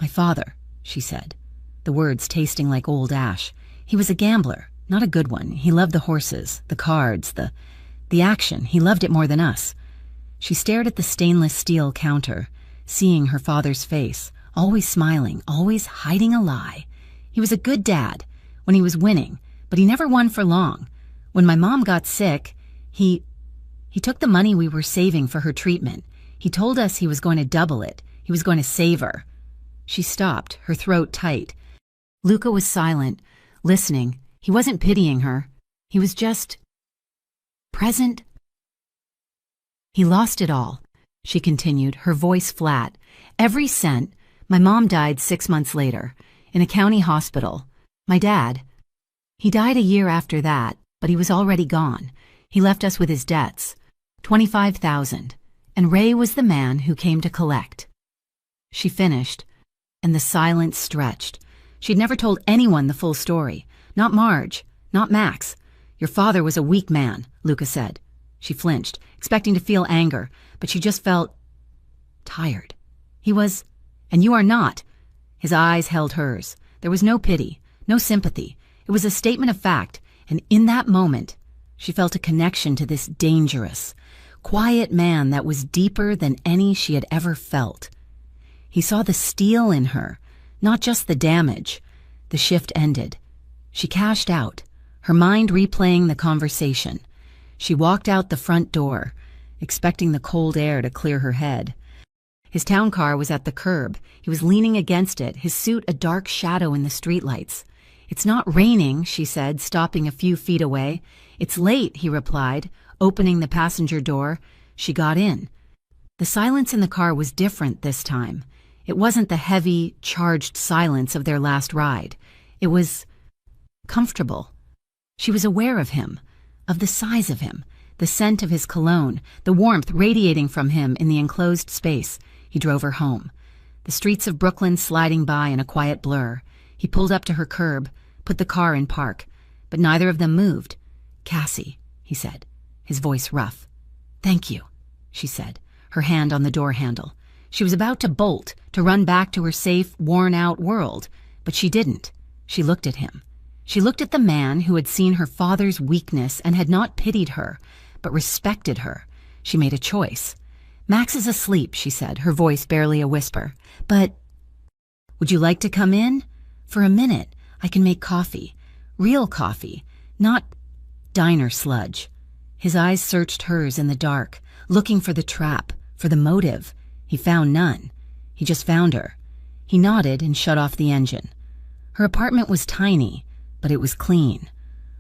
My father, she said, the words tasting like old ash. He was a gambler, not a good one. He loved the horses, the cards, the action. He loved it more than us. She stared at the stainless steel counter, seeing her father's face, always smiling, always hiding a lie. He was a good dad when he was winning, but he never won for long. When my mom got sick, he took the money we were saving for her treatment. He told us he was going to double it. He was going to save her. She stopped, her throat tight. Luca was silent, listening. He wasn't pitying her. He was just present. He lost it all, she continued, her voice flat. Every cent. My mom died 6 months later, in a county hospital. My dad, he died a year after that, but he was already gone. He left us with his debts, $25,000, and Ray was the man who came to collect. She finished, and the silence stretched. She'd never told anyone the full story. Not Marge, not Max. Your father was a weak man, Luca said. She flinched, expecting to feel anger, but she just felt tired. He was, and you are not. His eyes held hers. There was no pity, no sympathy. It was a statement of fact, and in that moment, she felt a connection to this dangerous, quiet man that was deeper than any she had ever felt. He saw the steel in her, not just the damage. The shift ended. She cashed out, her mind replaying the conversation. She walked out the front door, expecting the cold air to clear her head. His town car was at the curb. He was leaning against it, his suit a dark shadow in the streetlights. It's not raining, she said, stopping a few feet away. It's late, he replied, opening the passenger door. She got in. The silence in the car was different this time. It wasn't the heavy, charged silence of their last ride. It was comfortable. She was aware of him, of the size of him, the scent of his cologne, the warmth radiating from him in the enclosed space. He drove her home. The streets of Brooklyn sliding by in a quiet blur. He pulled up to her curb, put the car in park, but neither of them moved. Cassie, he said, his voice rough. Thank you, she said, her hand on the door handle. She was about to bolt, to run back to her safe, worn-out world, but she didn't. She looked at him. She looked at the man who had seen her father's weakness and had not pitied her, but respected her. She made a choice. Max is asleep, she said, her voice barely a whisper. But would you like to come in? For a minute, I can make coffee. Real coffee, not diner sludge. His eyes searched hers in the dark, looking for the trap, for the motive. He found none. He just found her. He nodded and shut off the engine. Her apartment was tiny, but it was clean.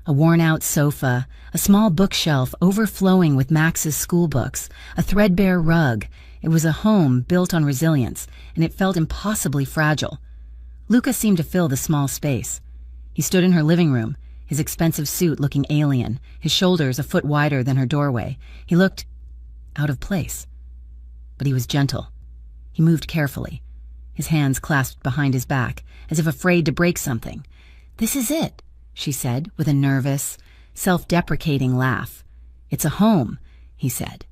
A worn-out sofa, a small bookshelf overflowing with Max's school books, a threadbare rug. It was a home built on resilience, and it felt impossibly fragile. Luca seemed to fill the small space. He stood in her living room, his expensive suit looking alien, his shoulders a foot wider than her doorway. He looked out of place. But he was gentle. He moved carefully, his hands clasped behind his back, as if afraid to break something. This is it, she said, with a nervous, self-deprecating laugh. "It's a home," he said,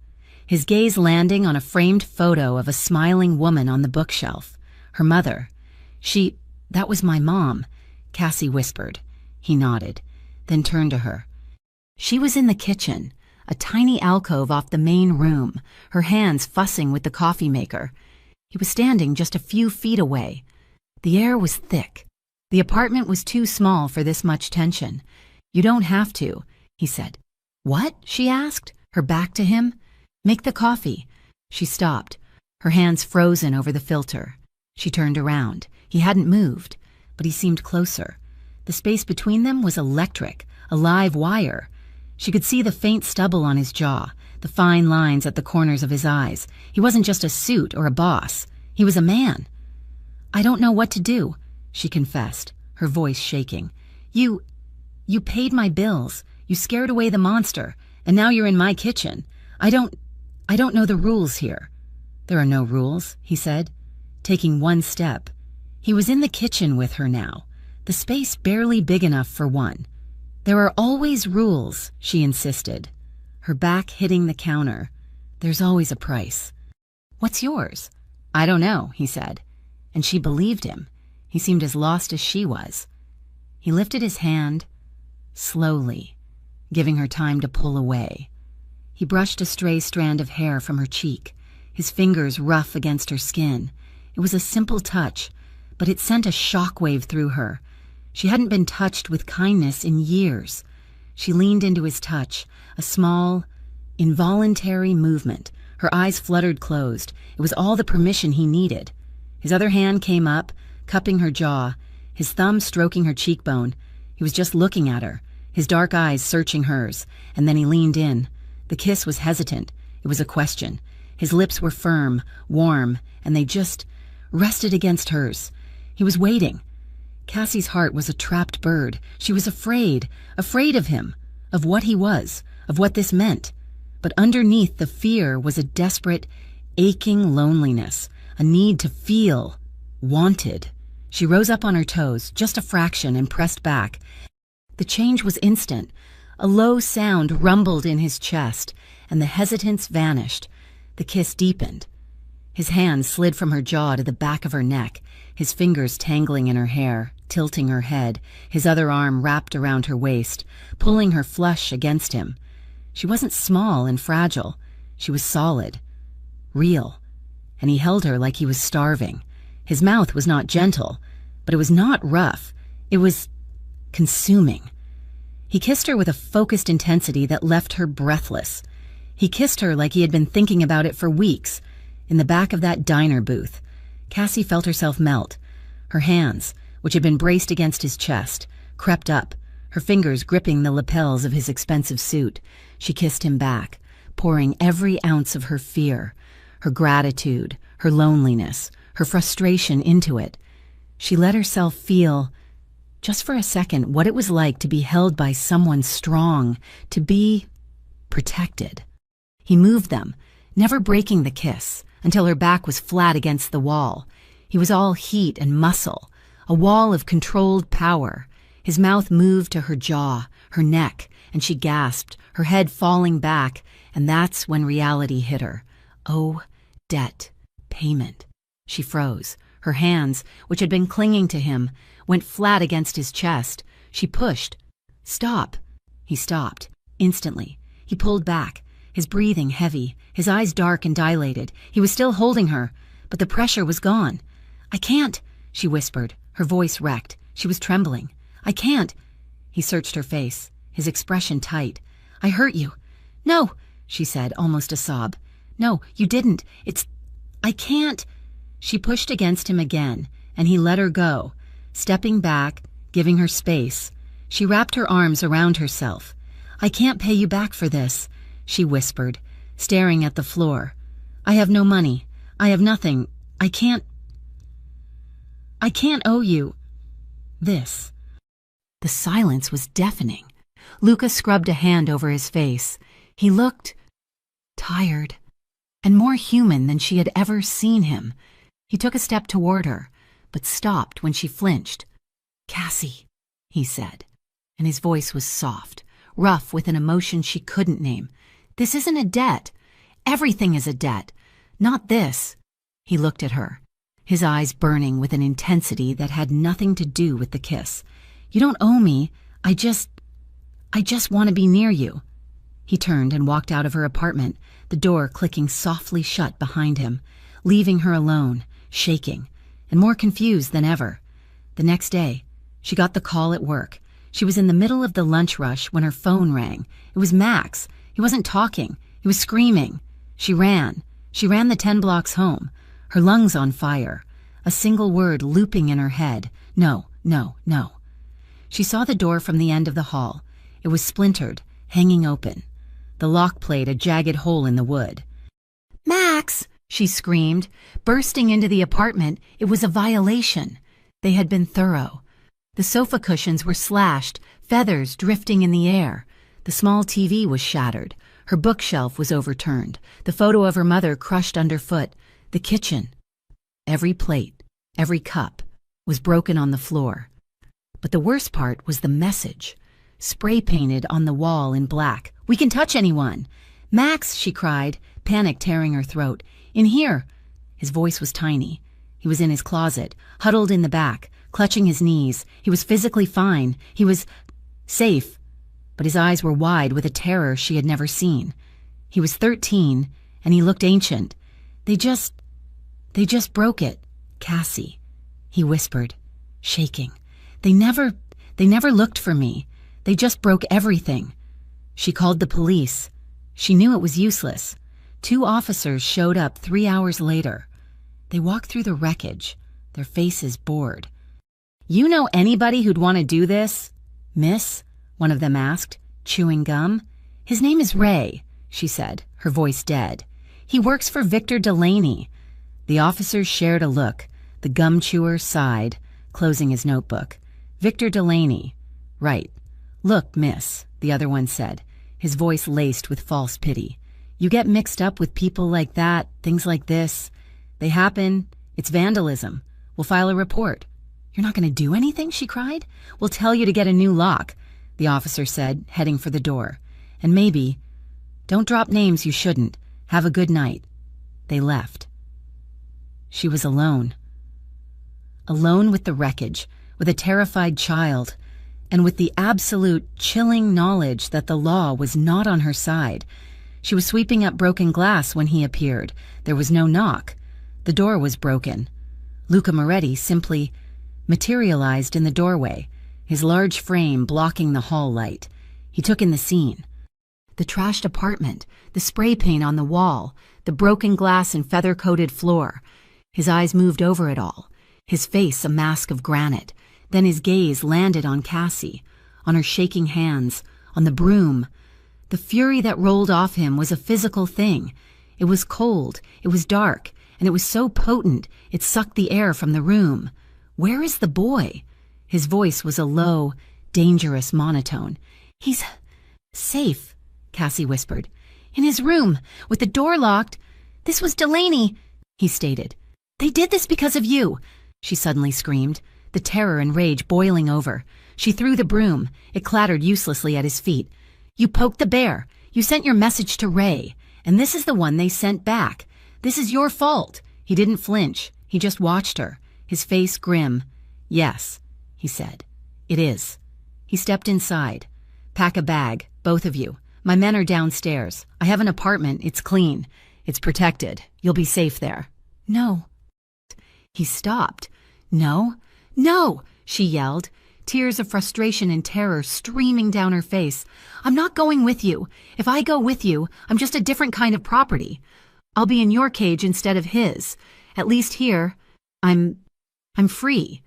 his gaze landing on a framed photo of a smiling woman on the bookshelf. Her mother. "That was my mom," Cassie whispered. He nodded, then turned to her. She was in the kitchen, a tiny alcove off the main room, her hands fussing with the coffee maker. He was standing just a few feet away. The air was thick. The apartment was too small for this much tension. "You don't have to," he said. "What?" she asked, her back to him. "Make the coffee." She stopped, her hands frozen over the filter. She turned around. He hadn't moved, but he seemed closer. The space between them was electric, a live wire. She could see the faint stubble on his jaw, the fine lines at the corners of his eyes. He wasn't just a suit or a boss. He was a man. "I don't know what to do," she confessed, her voice shaking. You paid my bills. You scared away the monster, and now you're in my kitchen. I don't know the rules here." "There are no rules," he said, taking one step. He was in the kitchen with her now, the space barely big enough for one. "There are always rules," she insisted, her back hitting the counter. "There's always a price." "What's yours?" "I don't know," he said, and she believed him. He seemed as lost as she was. He lifted his hand, slowly, giving her time to pull away. He brushed a stray strand of hair from her cheek, his fingers rough against her skin. It was a simple touch, but it sent a shockwave through her. She hadn't been touched with kindness in years. She leaned into his touch, a small, involuntary movement. Her eyes fluttered closed. It was all the permission he needed. His other hand came up, cupping her jaw, his thumb stroking her cheekbone. He was just looking at her, his dark eyes searching hers, and then he leaned in. The kiss was hesitant. It was a question. His lips were firm, warm, and they just rested against hers. He was waiting. Cassie's heart was a trapped bird. She was afraid of him, of what he was, of what this meant. But underneath the fear was a desperate, aching loneliness, a need to feel wanted. She rose up on her toes, just a fraction, and pressed back. The change was instant. A low sound rumbled in his chest, and the hesitance vanished. The kiss deepened. His hand slid from her jaw to the back of her neck, his fingers tangling in her hair, tilting her head, his other arm wrapped around her waist, pulling her flush against him. She wasn't small and fragile. She was solid, real, and he held her like he was starving. His mouth was not gentle, but it was not rough. It was consuming. He kissed her with a focused intensity that left her breathless. He kissed her like he had been thinking about it for weeks. In the back of that diner booth, Cassie felt herself melt. Her hands, which had been braced against his chest, crept up, her fingers gripping the lapels of his expensive suit. She kissed him back, pouring every ounce of her fear, her gratitude, her loneliness, her frustration into it. She let herself feel, just for a second, what it was like to be held by someone strong, to be protected. He moved them, never breaking the kiss, until her back was flat against the wall. He was all heat and muscle, a wall of controlled power. His mouth moved to her jaw, her neck, and she gasped, her head falling back, and that's when reality hit her. Oh, debt, payment. She froze. Her hands, which had been clinging to him, went flat against his chest. She pushed. "Stop." He stopped. Instantly. He pulled back, his breathing heavy, his eyes dark and dilated. He was still holding her, but the pressure was gone. "I can't," she whispered, her voice wrecked. She was trembling. "I can't." He searched her face, his expression tight. "I hurt you." "No," she said, almost a sob. "No, you didn't. I can't." She pushed against him again, and he let her go, stepping back, giving her space. She wrapped her arms around herself. "I can't pay you back for this," she whispered, staring at the floor. "I have no money. I have nothing. I can't owe you this." The silence was deafening. Luca scrubbed a hand over his face. He looked tired and more human than she had ever seen him. He took a step toward her, but stopped when she flinched. "Cassie," he said, and his voice was soft, rough with an emotion she couldn't name. "This isn't a debt. Everything is a debt. Not this." He looked at her, his eyes burning with an intensity that had nothing to do with the kiss. "You don't owe me. I just want to be near you." He turned and walked out of her apartment, the door clicking softly shut behind him, leaving her alone, shaking, and more confused than ever. The next day, she got the call at work. She was in the middle of the lunch rush when her phone rang. It was Max. He wasn't talking. He was screaming. She ran. She ran the 10 blocks home, her lungs on fire, a single word looping in her head. No, no, no. She saw the door from the end of the hall. It was splintered, hanging open. The lock played a jagged hole in the wood. "Max!" she screamed, bursting into the apartment. It was a violation. They had been thorough. The sofa cushions were slashed, feathers drifting in the air. The small TV was shattered. Her bookshelf was overturned, the photo of her mother crushed underfoot. The kitchen, every plate, every cup, was broken on the floor. But the worst part was the message, spray-painted on the wall in black. "We can touch anyone." "Max," she cried, panic tearing her throat. "In here." His voice was tiny. He was in his closet, huddled in the back, clutching his knees. He was physically fine. He was safe. But his eyes were wide with a terror she had never seen. He was 13, and he looked ancient. They just broke it, Cassie," he whispered, shaking. They never looked for me. They just broke everything." She called the police. She knew it was useless. 2 officers showed up 3 hours later. They walked through the wreckage, their faces bored. "You know anybody who'd want to do this, miss?" one of them asked, chewing gum. "His name is Ray," she said, her voice dead. "He works for Victor Delaney." The officers shared a look. The gum chewer sighed, closing his notebook. "Victor Delaney. Right. Look, miss," the other one said, his voice laced with false pity. "You get mixed up with people like that, things like this. They happen. It's vandalism. We'll file a report." "You're not going to do anything?" she cried. "We'll tell you to get a new lock," the officer said, heading for the door. "And maybe, don't drop names you shouldn't. Have a good night." They left. She was alone. Alone with the wreckage, with a terrified child, and with the absolute chilling knowledge that the law was not on her side. She was sweeping up broken glass when he appeared. There was no knock. The door was broken. Luca Moretti simply materialized in the doorway, his large frame blocking the hall light. He took in the scene. The trashed apartment, the spray paint on the wall, the broken glass and feather-coated floor. His eyes moved over it all, his face a mask of granite. Then his gaze landed on Cassie, on her shaking hands, on the broom. The fury that rolled off him was a physical thing. It was cold, it was dark, and it was so potent it sucked the air from the room. "Where is the boy?" His voice was a low, dangerous monotone. "He's safe," Cassie whispered. "In his room, with the door locked. This was Delaney," he stated. "They did this because of you," she suddenly screamed, the terror and rage boiling over. She threw the broom. It clattered uselessly at his feet. "You poked the bear. You sent your message to Ray, and this is the one they sent back. This is your fault." He didn't flinch. He just watched her, his face grim. "Yes," he said. "It is." He stepped inside. "Pack a bag, both of you. My men are downstairs. I have an apartment. It's clean. It's protected. You'll be safe there." "No." He stopped. "No, no," she yelled, tears of frustration and terror streaming down her face. "I'm not going with you. If I go with you, I'm just a different kind of property. I'll be in your cage instead of his. At least here, I'm free."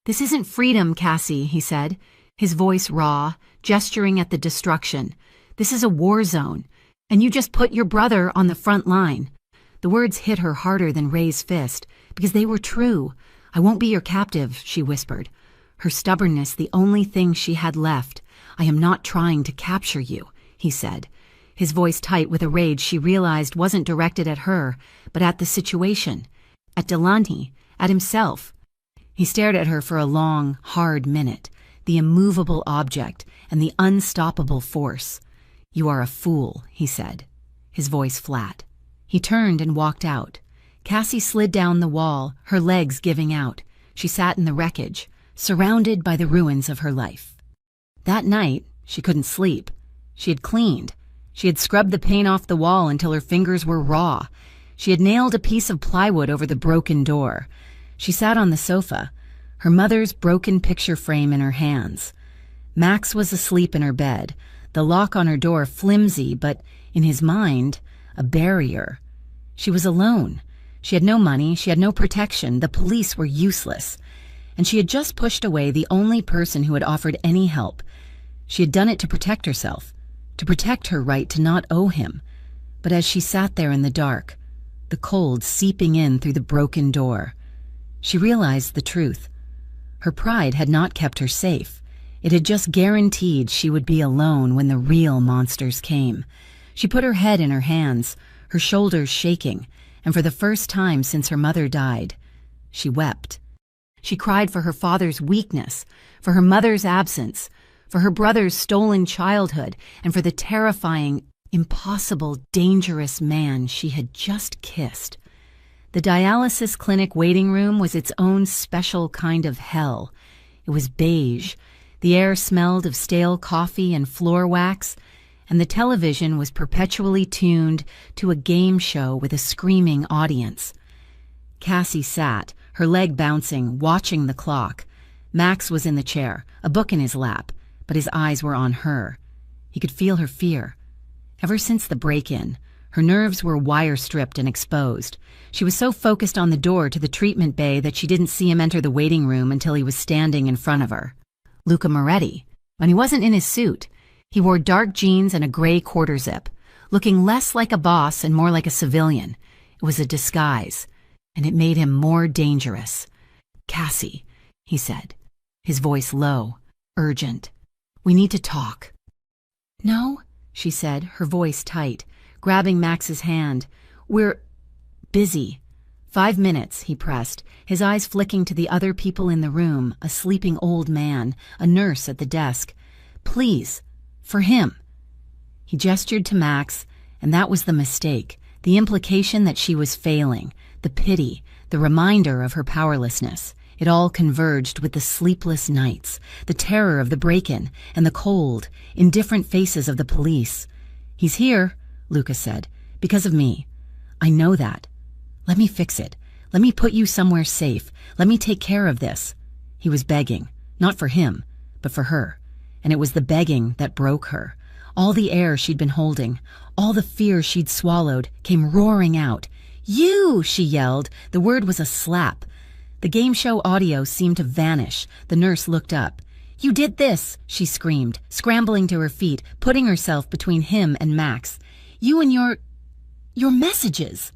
"This isn't freedom, Cassie," he said, his voice raw, gesturing at the destruction. "This is a war zone, and you just put your brother on the front line." The words hit her harder than Ray's fist, because they were true. "I won't be your captive," she whispered, her stubbornness the only thing she had left. "I am not trying to capture you," he said, his voice tight with a rage she realized wasn't directed at her, but at the situation, at Delaney, at himself. He stared at her for a long, hard minute. the immovable object and the unstoppable force. "You are a fool," he said, his voice flat. He turned and walked out. Cassie slid down the wall, her legs giving out. She sat in the wreckage, surrounded by the ruins of her life. That night, she couldn't sleep. She had cleaned. She had scrubbed the paint off the wall until her fingers were raw. She had nailed a piece of plywood over the broken door. She sat on the sofa, her mother's broken picture frame in her hands. Max was asleep in her bed, the lock on her door flimsy, but in his mind, a barrier. She was alone. She had no money, she had no protection, the police were useless. And she had just pushed away the only person who had offered any help. She had done it to protect herself, to protect her right to not owe him. But as she sat there in the dark, the cold seeping in through the broken door, she realized the truth. Her pride had not kept her safe. It had just guaranteed she would be alone when the real monsters came. She put her head in her hands, her shoulders shaking, and for the first time since her mother died, she wept. She cried for her father's weakness, for her mother's absence, for her brother's stolen childhood, and for the terrifying, impossible, dangerous man she had just kissed. The dialysis clinic waiting room was its own special kind of hell. It was beige. The air smelled of stale coffee and floor wax, and the television was perpetually tuned to a game show with a screaming audience. Cassie sat, her leg bouncing, watching the clock. Max was in the chair, a book in his lap, but his eyes were on her. He could feel her fear. Ever since the break-in, her nerves were wire-stripped and exposed. She was so focused on the door to the treatment bay that she didn't see him enter the waiting room until he was standing in front of her. Luca Moretti. When he wasn't in his suit, he wore dark jeans and a gray quarter-zip, looking less like a boss and more like a civilian. It was a disguise, and it made him more dangerous. "Cassie," he said, his voice low, urgent. "We need to talk." "No," she said, her voice tight, grabbing Max's hand. "We're busy." 5 minutes, he pressed, his eyes flicking to the other people in the room, a sleeping old man, a nurse at the desk. "Please, for him." He gestured to Max, and that was the mistake, the implication that she was failing, the pity, the reminder of her powerlessness. It all converged with the sleepless nights, the terror of the break-in, and the cold, indifferent faces of the police. "He's here," Luca said, "because of me. I know that. Let me fix it. Let me put you somewhere safe. Let me take care of this." He was begging, not for him, but for her. And it was the begging that broke her. All the air she'd been holding, all the fear she'd swallowed, came roaring out. "You!" she yelled. The word was a slap. The game show audio seemed to vanish. The nurse looked up. "You did this!" she screamed, scrambling to her feet, putting herself between him and Max. "You and your messages!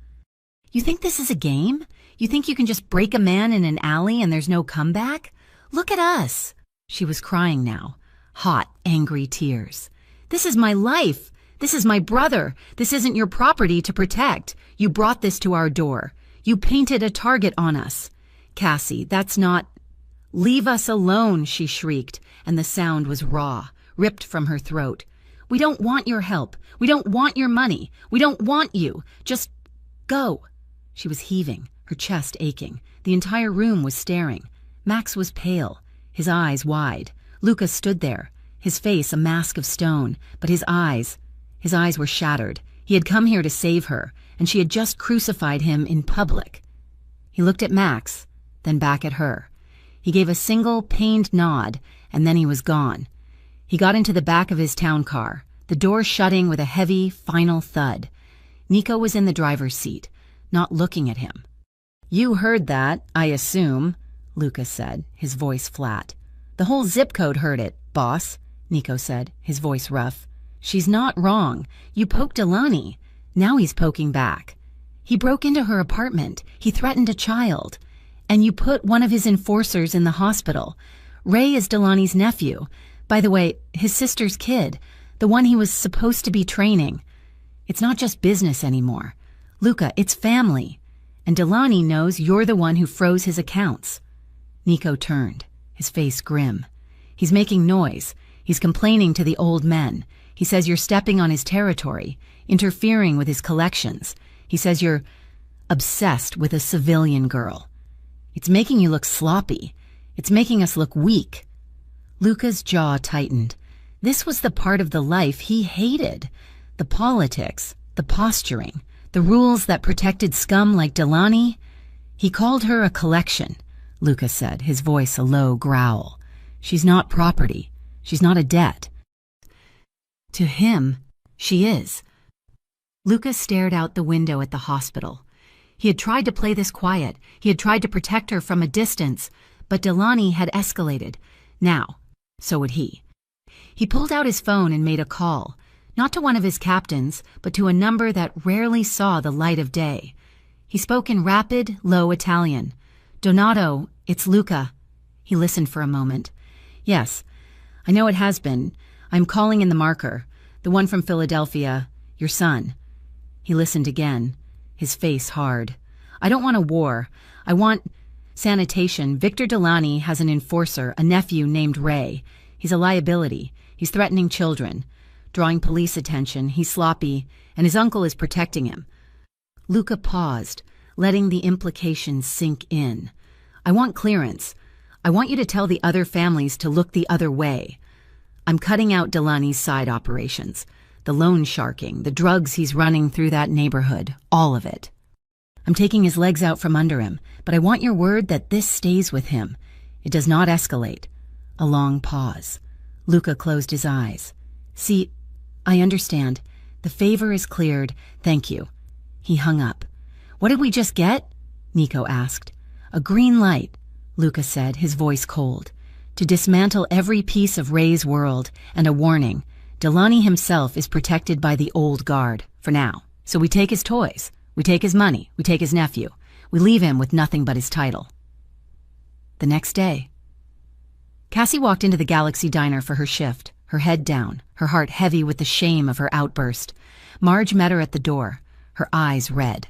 You think this is a game? You think you can just break a man in an alley and there's no comeback? Look at us!" She was crying now, hot, angry tears. "This is my life. This is my brother. This isn't your property to protect. You brought this to our door. You painted a target on us. Cassie, that's not—" "Leave us alone," she shrieked, and the sound was raw, ripped from her throat. "We don't want your help. We don't want your money. We don't want you. Just go." She was heaving, her chest aching. The entire room was staring. Max was pale, his eyes wide. Luca stood there, his face a mask of stone, but his eyes were shattered. He had come here to save her, and she had just crucified him in public. He looked at Max, then back at her. He gave a single, pained nod, and then he was gone. He got into the back of his town car, the door shutting with a heavy, final thud. Nico was in the driver's seat, not looking at him. "You heard that, I assume," Luca said, his voice flat. "The whole zip code heard it, boss," Nico said, his voice rough. "She's not wrong. You poked Delaney. Now he's poking back. He broke into her apartment. He threatened a child. And you put one of his enforcers in the hospital. Ray is Delaney's nephew. By the way, his sister's kid, the one he was supposed to be training. It's not just business anymore. Luca, it's family. And Delaney knows you're the one who froze his accounts." Nico turned, his face grim. He's making noise. He's complaining to the old men. He says you're stepping on his territory, interfering with his collections. He says you're obsessed with a civilian girl. It's making you look sloppy. It's making us look weak." Luca's jaw tightened. This was the part of the life he hated. The politics, the posturing, the rules that protected scum like Delaney. "He called her a collection," Luca said, his voice a low growl. "She's not property. She's not a debt." To him, she is. Luca stared out the window at the hospital. He had tried to play this quiet. He had tried to protect her from a distance, but Delaney had escalated. Now, so would he. He pulled out his phone and made a call, not to one of his captains, but to a number that rarely saw the light of day. He spoke in rapid, low Italian. "Donato, it's Luca." He listened for a moment. "Yes, I know it has been. I'm calling in the marker, the one from Philadelphia, your son." He listened again, his face hard. "I don't want a war. I want sanitation. Victor Delaney has an enforcer, a nephew named Ray. He's a liability. He's threatening children, drawing police attention. He's sloppy, and his uncle is protecting him." Luca paused, letting the implications sink in. "I want clearance. I want you to tell the other families to look the other way. I'm cutting out Delaney's side operations, the loan sharking, the drugs he's running through that neighborhood, all of it. I'm taking his legs out from under him, but I want your word that this stays with him. It does not escalate." A long pause. Luca closed his eyes. "See, I understand. The favor is cleared. Thank you." He hung up. "What did we just get?" Nico asked. "A green light," Luca said, his voice cold, "to dismantle every piece of Ray's world, and a warning. Delaney himself is protected by the old guard, for now. So we take his toys, we take his money, we take his nephew. We leave him with nothing but his title." The next day, Cassie walked into the Galaxy Diner for her shift, her head down, her heart heavy with the shame of her outburst. Marge met her at the door, her eyes red.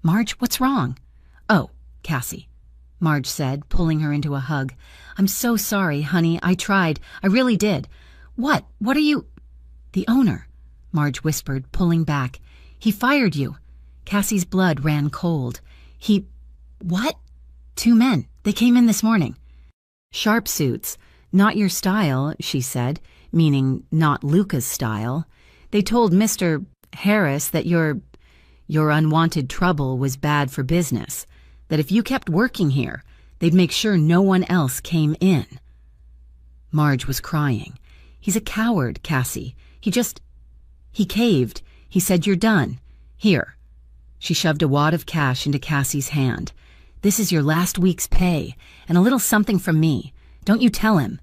"Marge, what's wrong?" "Oh, Cassie," Marge said, pulling her into a hug. "I'm so sorry, honey. I tried. I really did." What are you—" "The owner," Marge whispered, pulling back. "He fired you." Cassie's blood ran cold. "He— What?" "2 men. They came in this morning." "Sharp suits. Not your style," she said, meaning not Luca's style. "They told Mr. Harris that your unwanted trouble was bad for business, that if you kept working here, they'd make sure no one else came in." Marge was crying. "He's a coward, Cassie. He caved. He said you're done. Here." She shoved a wad of cash into Cassie's hand. "This is your last week's pay, and a little something from me. Don't you tell him."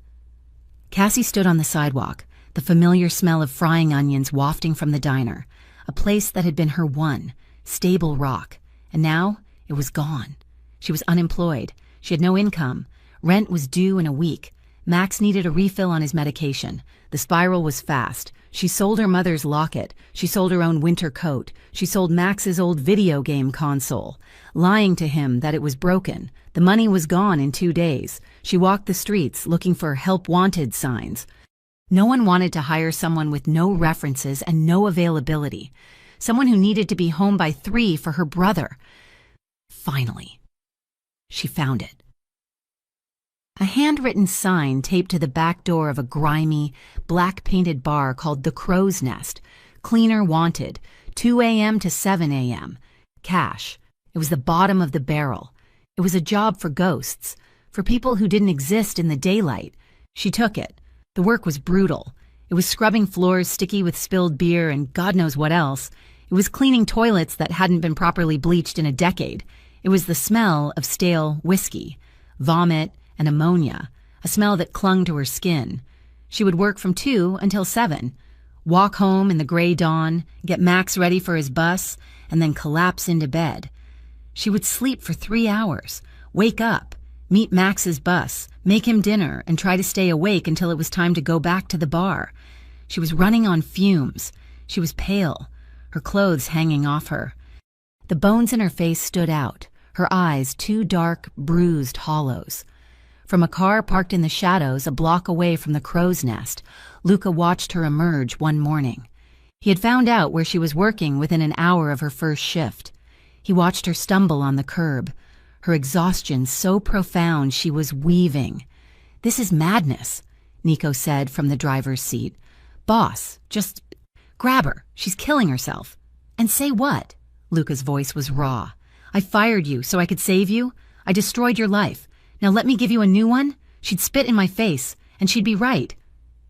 Cassie stood on the sidewalk, the familiar smell of frying onions wafting from the diner, a place that had been her one, stable rock, and now it was gone. She was unemployed. She had no income. Rent was due in a week. Max needed a refill on his medication. The spiral was fast. She sold her mother's locket. She sold her own winter coat. She sold Max's old video game console, lying to him that it was broken. The money was gone in 2 days. She walked the streets looking for help wanted signs. No one wanted to hire someone with no references and no availability. Someone who needed to be home by 3 for her brother. Finally, she found it. A handwritten sign taped to the back door of a grimy, black-painted bar called The Crow's Nest. Cleaner wanted. 2 a.m. to 7 a.m. Cash. It was the bottom of the barrel. It was a job for ghosts, for people who didn't exist in the daylight. She took it. The work was brutal. It was scrubbing floors sticky with spilled beer and God knows what else. It was cleaning toilets that hadn't been properly bleached in a decade. It was the smell of stale whiskey, vomit, and ammonia, a smell that clung to her skin. She would work from 2 until 7, walk home in the gray dawn, get Max ready for his bus, and then collapse into bed. She would sleep for 3 hours, wake up, meet Max's bus, make him dinner, and try to stay awake until it was time to go back to the bar. She was running on fumes. She was pale, her clothes hanging off her. The bones in her face stood out, her eyes 2 dark, bruised hollows. From a car parked in the shadows a block away from the crow's nest, Luca watched her emerge one morning. He had found out where she was working within an hour of her first shift. He watched her stumble on the curb, her exhaustion so profound she was weaving. "This is madness," Nico said from the driver's seat. "Boss, just grab her. She's killing herself." "And say what?" Luca's voice was raw. "I fired you so I could save you. I destroyed your life. Now let me give you a new one?" She'd spit in my face, and she'd be right.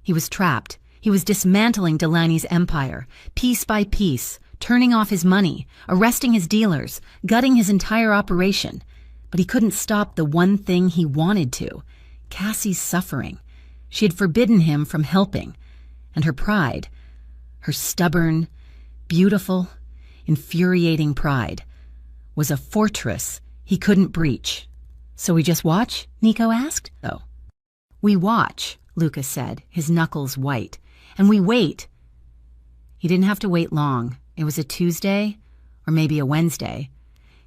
He was trapped. He was dismantling Delaney's empire, piece by piece, turning off his money, arresting his dealers, gutting his entire operation. But he couldn't stop the one thing he wanted to: Cassie's suffering. She had forbidden him from helping. And her pride, her stubborn, beautiful, infuriating pride, was a fortress he couldn't breach. "So we just watch?" Nico asked. "Oh." "We watch," Luca said, his knuckles white. "And we wait." He didn't have to wait long. It was a Tuesday, or maybe a Wednesday.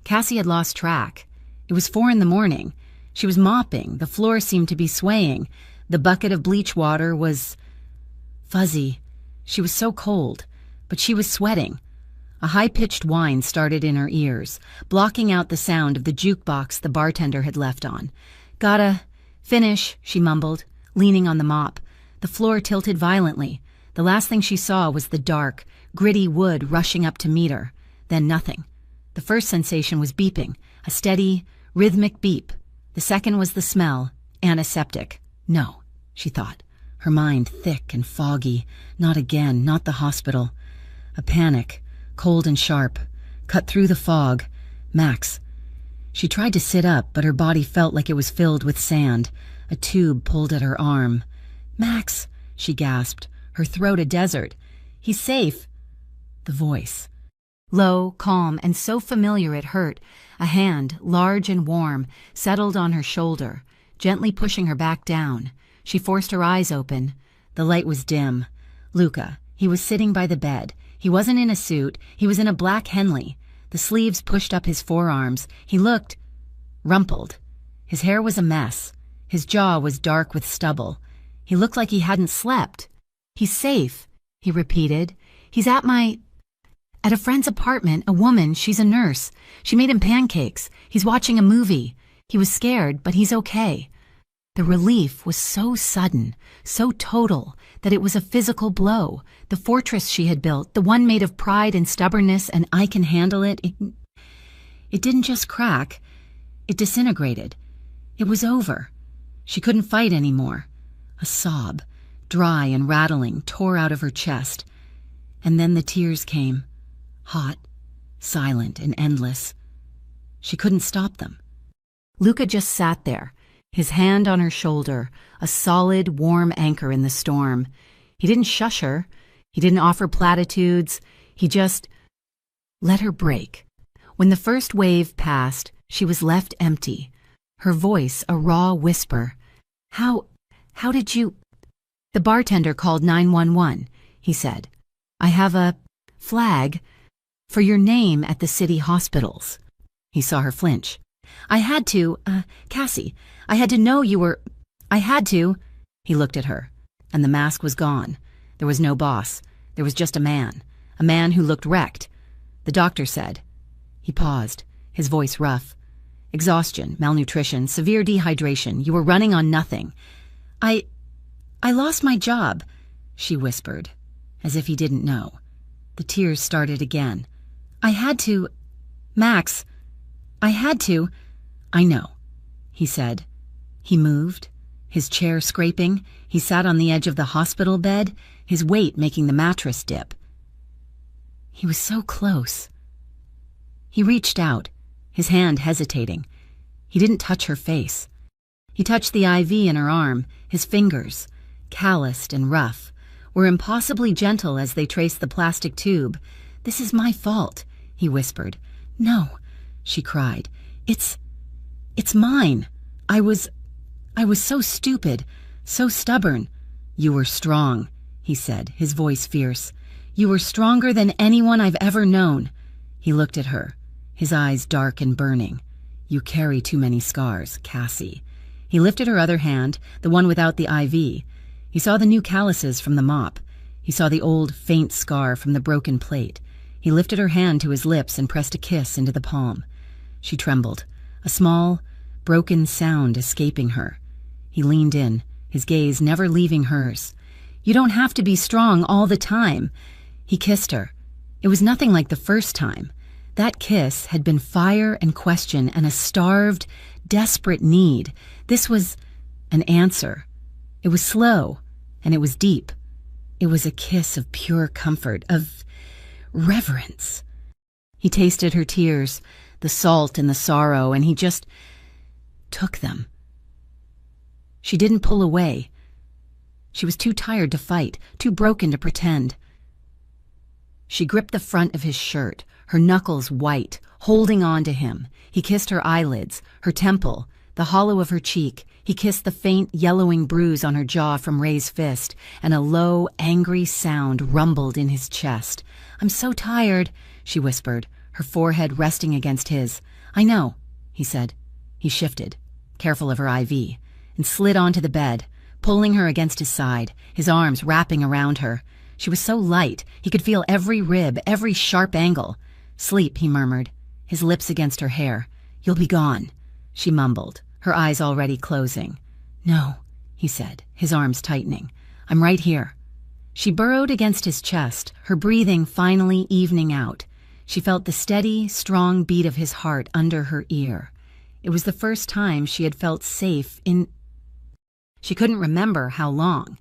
Cassie had lost track. It was 4 a.m. She was mopping. The floor seemed to be swaying. The bucket of bleach water was fuzzy. She was so cold, but she was sweating. A high-pitched whine started in her ears, blocking out the sound of the jukebox the bartender had left on. "Gotta finish," she mumbled, leaning on the mop. The floor tilted violently. The last thing she saw was the dark, gritty wood rushing up to meet her. Then nothing. The first sensation was beeping, a steady, rhythmic beep. The second was the smell, antiseptic. No, she thought, her mind thick and foggy. Not again, not the hospital. A panic, cold and sharp, cut through the fog. Max. She tried to sit up, but her body felt like it was filled with sand. A tube pulled at her arm. "Max," she gasped, her throat a desert. "He's safe." The voice. Low, calm, and so familiar it hurt. A hand, large and warm, settled on her shoulder, gently pushing her back down. She forced her eyes open. The light was dim. Luca. He was sitting by the bed. He wasn't in a suit. He was in a black Henley. The sleeves pushed up his forearms. He looked rumpled. His hair was a mess. His jaw was dark with stubble. He looked like he hadn't slept. "He's safe," he repeated. "He's at a friend's apartment, a woman, she's a nurse. She made him pancakes. He's watching a movie. He was scared, but he's okay." The relief was so sudden, so total, that it was a physical blow. The fortress she had built, the one made of pride and stubbornness and "I can handle it," it didn't just crack. It disintegrated. It was over. She couldn't fight anymore. A sob, dry and rattling, tore out of her chest. And then the tears came. Hot, silent, and endless. She couldn't stop them. Luca just sat there, his hand on her shoulder, a solid, warm anchor in the storm. He didn't shush her. He didn't offer platitudes. He just let her break. When the first wave passed, she was left empty, her voice a raw whisper. How did you—" "The bartender called 911, he said. "I have a flag for your name at the city hospitals." He saw her flinch. "I had to, Cassie, I had to know you were— I had to." He looked at her, and the mask was gone. There was no boss. There was just a man who looked wrecked. The doctor said. He paused, his voice rough. "Exhaustion, malnutrition, severe dehydration. You were running on nothing." I lost my job," she whispered, as if he didn't know. The tears started again. "I had to, Max, I had to." "I know," he said. He moved, his chair scraping. He sat on the edge of the hospital bed, his weight making the mattress dip. He was so close. He reached out, his hand hesitating. He didn't touch her face. He touched the IV in her arm. His fingers, calloused and rough, were impossibly gentle as they traced the plastic tube. "This is my fault," he whispered. "No," she cried. It's mine. I was so stupid, so stubborn." "You were strong," he said, his voice fierce. "You were stronger than anyone I've ever known." He looked at her, his eyes dark and burning. "You carry too many scars, Cassie." He lifted her other hand, the one without the IV. He saw the new calluses from the mop. He saw the old, faint scar from the broken plate. He lifted her hand to his lips and pressed a kiss into the palm. She trembled, a small, broken sound escaping her. He leaned in, his gaze never leaving hers. "You don't have to be strong all the time." He kissed her. It was nothing like the first time. That kiss had been fire and question and a starved, desperate need. This was an answer. It was slow, and it was deep. It was a kiss of pure comfort, of reverence. He tasted her tears, the salt and the sorrow, and he just took them. She didn't pull away. She was too tired to fight, too broken to pretend. She gripped the front of his shirt, her knuckles white, holding on to him. He kissed her eyelids, her temple, the hollow of her cheek. He kissed the faint, yellowing bruise on her jaw from Ray's fist, and a low, angry sound rumbled in his chest. "I'm so tired," she whispered, her forehead resting against his. "I know," he said. He shifted, careful of her IV, and slid onto the bed, pulling her against his side, his arms wrapping around her. She was so light, he could feel every rib, every sharp angle. "Sleep," he murmured, his lips against her hair. "You'll be gone," she mumbled, her eyes already closing. "No," he said, his arms tightening. "I'm right here." She burrowed against his chest, her breathing finally evening out. She felt the steady, strong beat of his heart under her ear. It was the first time she had felt safe in... She couldn't remember how long.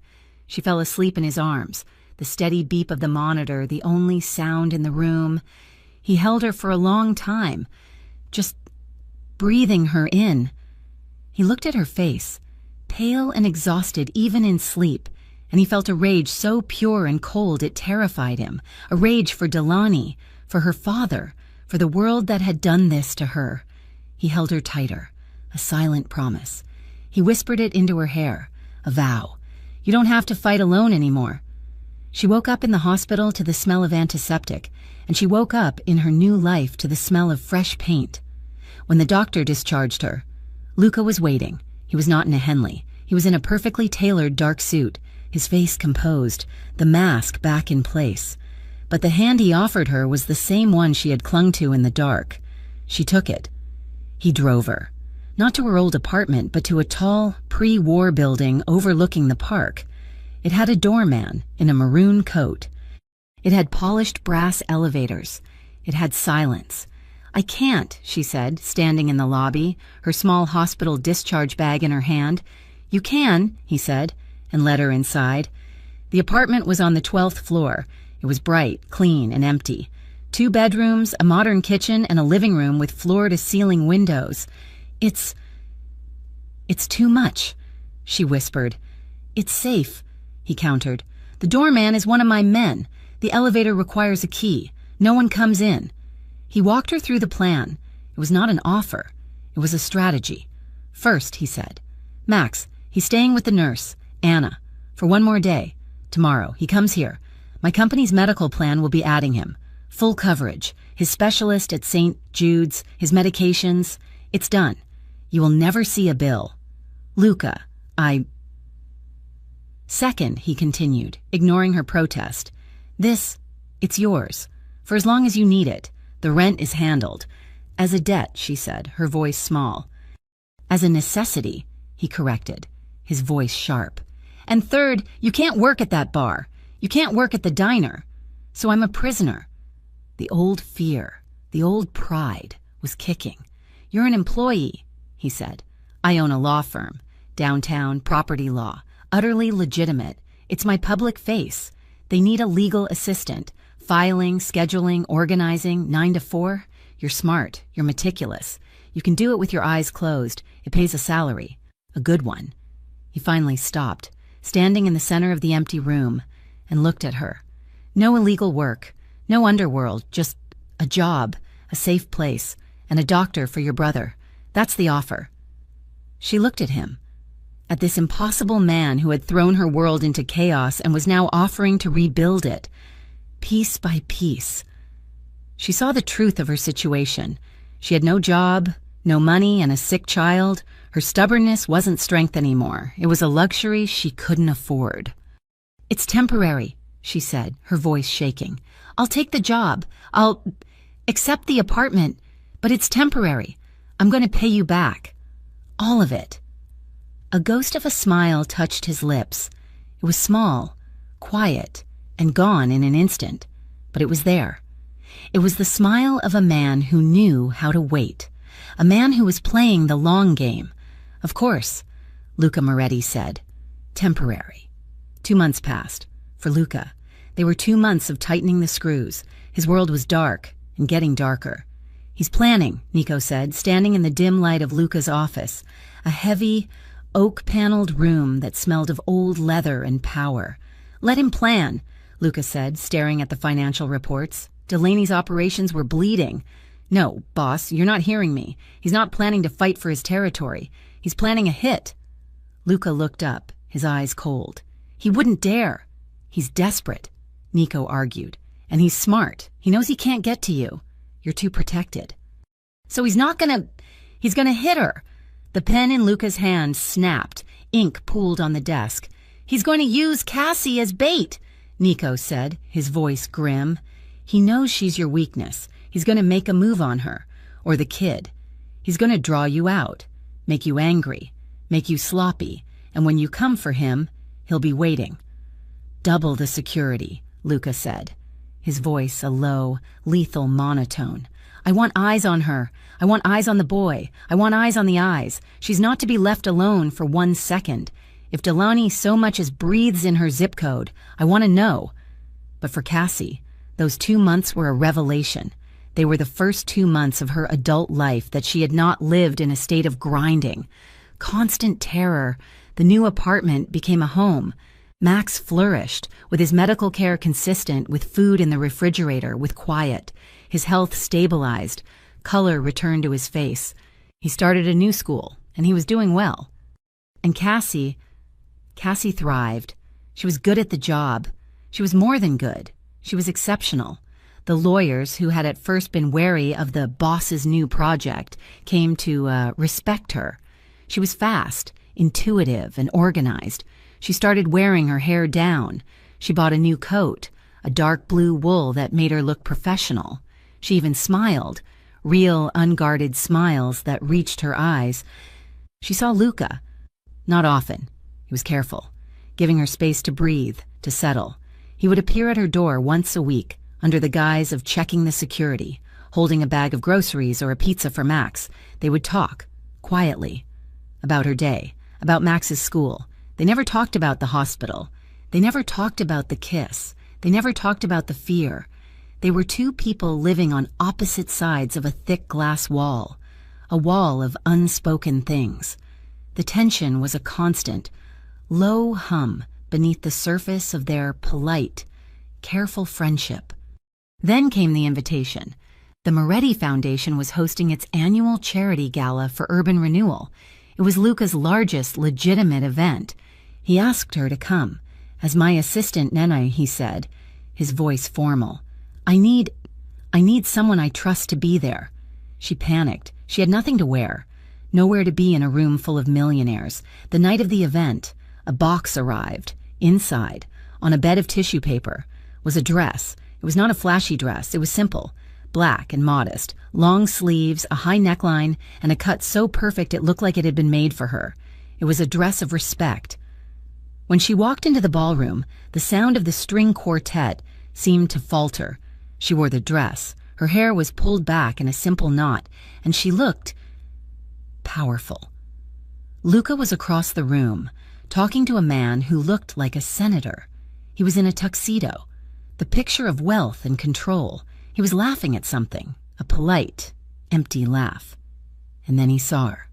She fell asleep in his arms, the steady beep of the monitor, the only sound in the room. He held her for a long time, just breathing her in. He looked at her face, pale and exhausted even in sleep, and he felt a rage so pure and cold it terrified him, a rage for Delaney, for her father, for the world that had done this to her. He held her tighter, a silent promise. He whispered it into her hair, a vow. "You don't have to fight alone anymore." She woke up in the hospital to the smell of antiseptic, and she woke up in her new life to the smell of fresh paint. When the doctor discharged her, Luca was waiting. He was not in a Henley. He was in a perfectly tailored dark suit, his face composed, the mask back in place. But the hand he offered her was the same one she had clung to in the dark. She took it. He drove her. Not to her old apartment, but to a tall, pre-war building overlooking the park. It had a doorman in a maroon coat. It had polished brass elevators. It had silence. "I can't," she said, standing in the lobby, her small hospital discharge bag in her hand. "You can," he said, and led her inside. The apartment was on the 12th floor. It was bright, clean, and empty. 2 bedrooms, a modern kitchen, and a living room with floor-to-ceiling windows. It's too much," she whispered. "It's safe," he countered. "The doorman is one of my men. The elevator requires a key. No one comes in." He walked her through the plan. It was not an offer. It was a strategy. "First," he said, "Max, he's staying with the nurse, Anna, for 1 more day. Tomorrow, he comes here. My company's medical plan will be adding him. Full coverage. His specialist at St. Jude's, his medications. It's done. You will never see a bill. Luca, Second," he continued, ignoring her protest, "it's yours. For as long as you need it. The rent is handled." "As a debt," she said, her voice small. "As a necessity," he corrected, his voice sharp. "And third, you can't work at that bar. You can't work at the diner. So I'm a prisoner." The old fear, the old pride, was kicking. "You're an employee," he said. "I own a law firm. Downtown, property law. Utterly legitimate. It's my public face. They need a legal assistant. Filing, scheduling, organizing, 9 to 4. You're smart. You're meticulous. You can do it with your eyes closed. It pays a salary. A good one." He finally stopped, standing in the center of the empty room, and looked at her. "No illegal work. No underworld. Just a job, a safe place, and a doctor for your brother. That's the offer." She looked at him, at this impossible man who had thrown her world into chaos and was now offering to rebuild it, piece by piece. She saw the truth of her situation. She had no job, No money and a sick child. Her stubbornness wasn't strength anymore. It was a luxury she couldn't afford. "It's temporary," she said, her voice shaking. "I'll take the job. I'll accept the apartment, but it's temporary. I'm going to pay you back. All of it." A ghost of a smile touched his lips. It was small, quiet, and gone in an instant, but it was there. It was the smile of a man who knew how to wait, a man who was playing the long game. "Of course," Luca Moretti said. "Temporary." 2 months passed. For Luca, they were 2 months of tightening the screws. His world was dark and getting darker. "He's planning," Nico said, standing in the dim light of Luca's office, a heavy, oak-paneled room that smelled of old leather and power. "Let him plan," Luca said, staring at the financial reports. Delaney's operations were bleeding. "No, boss, you're not hearing me. He's not planning to fight for his territory. He's planning a hit." Luca looked up, his eyes cold. "He wouldn't dare." "He's desperate," Nico argued. "And he's smart. He knows he can't get to you. You're too protected." "So he's gonna hit her." The pen in Luca's hand snapped. Ink pooled on the desk. "He's going to use Cassie as bait," Nico said, his voice grim. "He knows she's your weakness. He's going to make a move on her, or the kid. He's going to draw you out, make you angry, make you sloppy, and when you come for him, he'll be waiting." "Double the security," Luca said, his voice a low, lethal monotone. "I want eyes on her. I want eyes on the boy. I want eyes on the eyes. She's not to be left alone for 1 second. If Delaney so much as breathes in her zip code, I want to know." But for Cassie, those 2 months were a revelation. They were the first 2 months of her adult life that she had not lived in a state of grinding. Constant terror. The new apartment became a home. Max flourished, with his medical care consistent, with food in the refrigerator, with quiet. His health stabilized. Color returned to his face. He started a new school, and he was doing well. And Cassie thrived. She was good at the job. She was more than good. She was exceptional. The lawyers, who had at first been wary of the boss's new project, came to respect her. She was fast, intuitive, and organized. She started wearing her hair down. She bought a new coat, a dark blue wool that made her look professional. She even smiled, real, unguarded smiles that reached her eyes. She saw Luca. Not often. He was careful, giving her space to breathe, to settle. He would appear at her door once a week, under the guise of checking the security, holding a bag of groceries or a pizza for Max. They would talk, quietly, about her day, about Max's school. They never talked about the hospital. They never talked about the kiss. They never talked about the fear. They were two people living on opposite sides of a thick glass wall, a wall of unspoken things. The tension was a constant, low hum beneath the surface of their polite, careful friendship. Then came the invitation. The Moretti Foundation was hosting its annual charity gala for urban renewal. It was Luca's largest legitimate event. He asked her to come. "As my assistant, Nene," he said, his voice formal. I need someone I trust to be there." She panicked. She had nothing to wear. Nowhere to be in a room full of millionaires. The night of the event, a box arrived. Inside, on a bed of tissue paper, was a dress. It was not a flashy dress. It was simple, black and modest, long sleeves, a high neckline, and a cut so perfect it looked like it had been made for her. It was a dress of respect. When she walked into the ballroom, the sound of the string quartet seemed to falter. She wore the dress. Her hair was pulled back in a simple knot, and she looked powerful. Luca was across the room, talking to a man who looked like a senator. He was in a tuxedo, the picture of wealth and control. He was laughing at something, a polite, empty laugh. And then he saw her.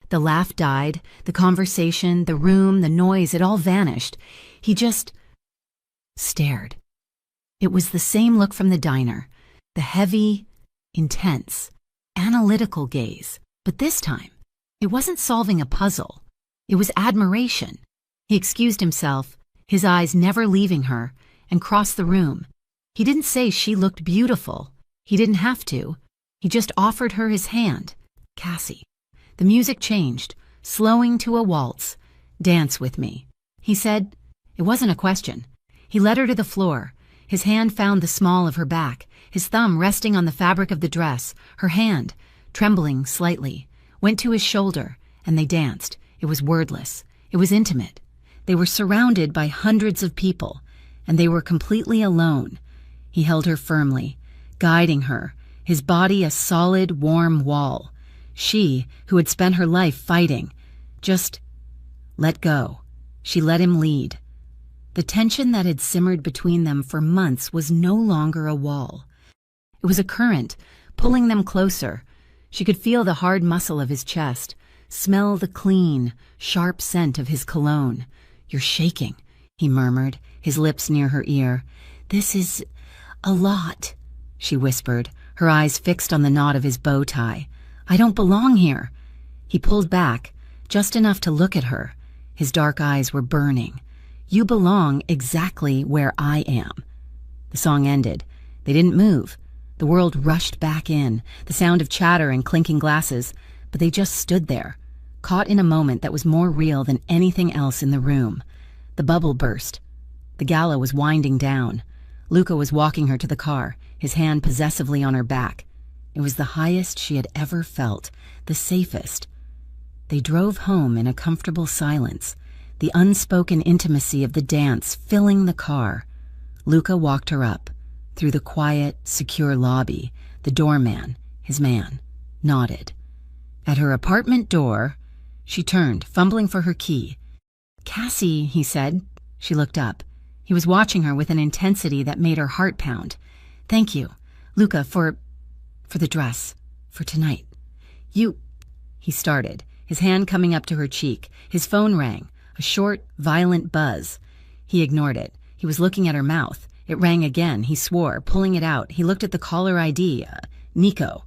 The laugh died, the conversation, the room, the noise, it all vanished. He just stared. It was the same look from the diner, the heavy, intense, analytical gaze. But this time, it wasn't solving a puzzle. It was admiration. He excused himself, his eyes never leaving her, and crossed the room. He didn't say she looked beautiful. He didn't have to. He just offered her his hand. Cassie. The music changed, slowing to a waltz. "Dance with me," he said. It wasn't a question. He led her to the floor. His hand found the small of her back, his thumb resting on the fabric of the dress. Her hand, trembling slightly, went to his shoulder, and they danced. It was wordless. It was intimate. They were surrounded by hundreds of people, and they were completely alone. He held her firmly, guiding her, his body a solid, warm wall. She, who had spent her life fighting, just let go. She let him lead. The tension that had simmered between them for months was no longer a wall. It was a current, pulling them closer. She could feel the hard muscle of his chest, smell the clean, sharp scent of his cologne. "You're shaking," he murmured, his lips near her ear. "This is a lot," she whispered, her eyes fixed on the knot of his bow tie. "I don't belong here." He pulled back, just enough to look at her. His dark eyes were burning. "You belong exactly where I am." The song ended. They didn't move. The world rushed back in, the sound of chatter and clinking glasses, but they just stood there, caught in a moment that was more real than anything else in the room. The bubble burst. The gala was winding down. Luca was walking her to the car, his hand possessively on her back. It was the highest she had ever felt, the safest. They drove home in a comfortable silence, the unspoken intimacy of the dance filling the car. Luca walked her up, through the quiet, secure lobby. The doorman, his man, nodded. At her apartment door, she turned, fumbling for her key. "Cassie," he said. She looked up. He was watching her with an intensity that made her heart pound. "Thank you, Luca, for the dress, for tonight. He started, his hand coming up to her cheek. His phone rang, a short, violent buzz. He ignored it. He was looking at her mouth. It rang again. He swore, pulling it out. He looked at the caller ID. Nico.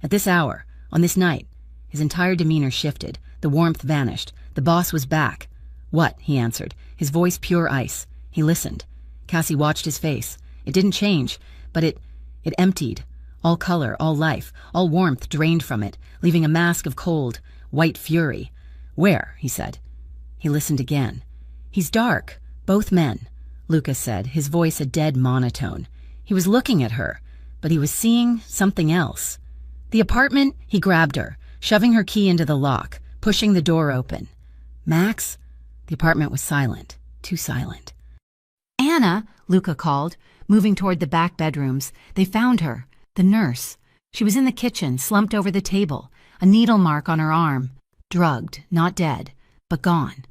At this hour, on this night. His entire demeanor shifted. The warmth vanished. The boss was back. "What?" he answered, his voice pure ice. He listened. Cassie watched his face. It didn't change, but it emptied. All color, all life, all warmth drained from it, leaving a mask of cold, white fury. "Where?" he said. He listened again. "He's dark. Both men," Luca said, his voice a dead monotone. He was looking at her, but he was seeing something else. "The apartment?" He grabbed her, shoving her key into the lock, pushing the door open. "Max?" The apartment was silent, too silent. "Anna," Luca called, moving toward the back bedrooms. They found her, the nurse. She was in the kitchen, slumped over the table, a needle mark on her arm. Drugged, not dead, but gone.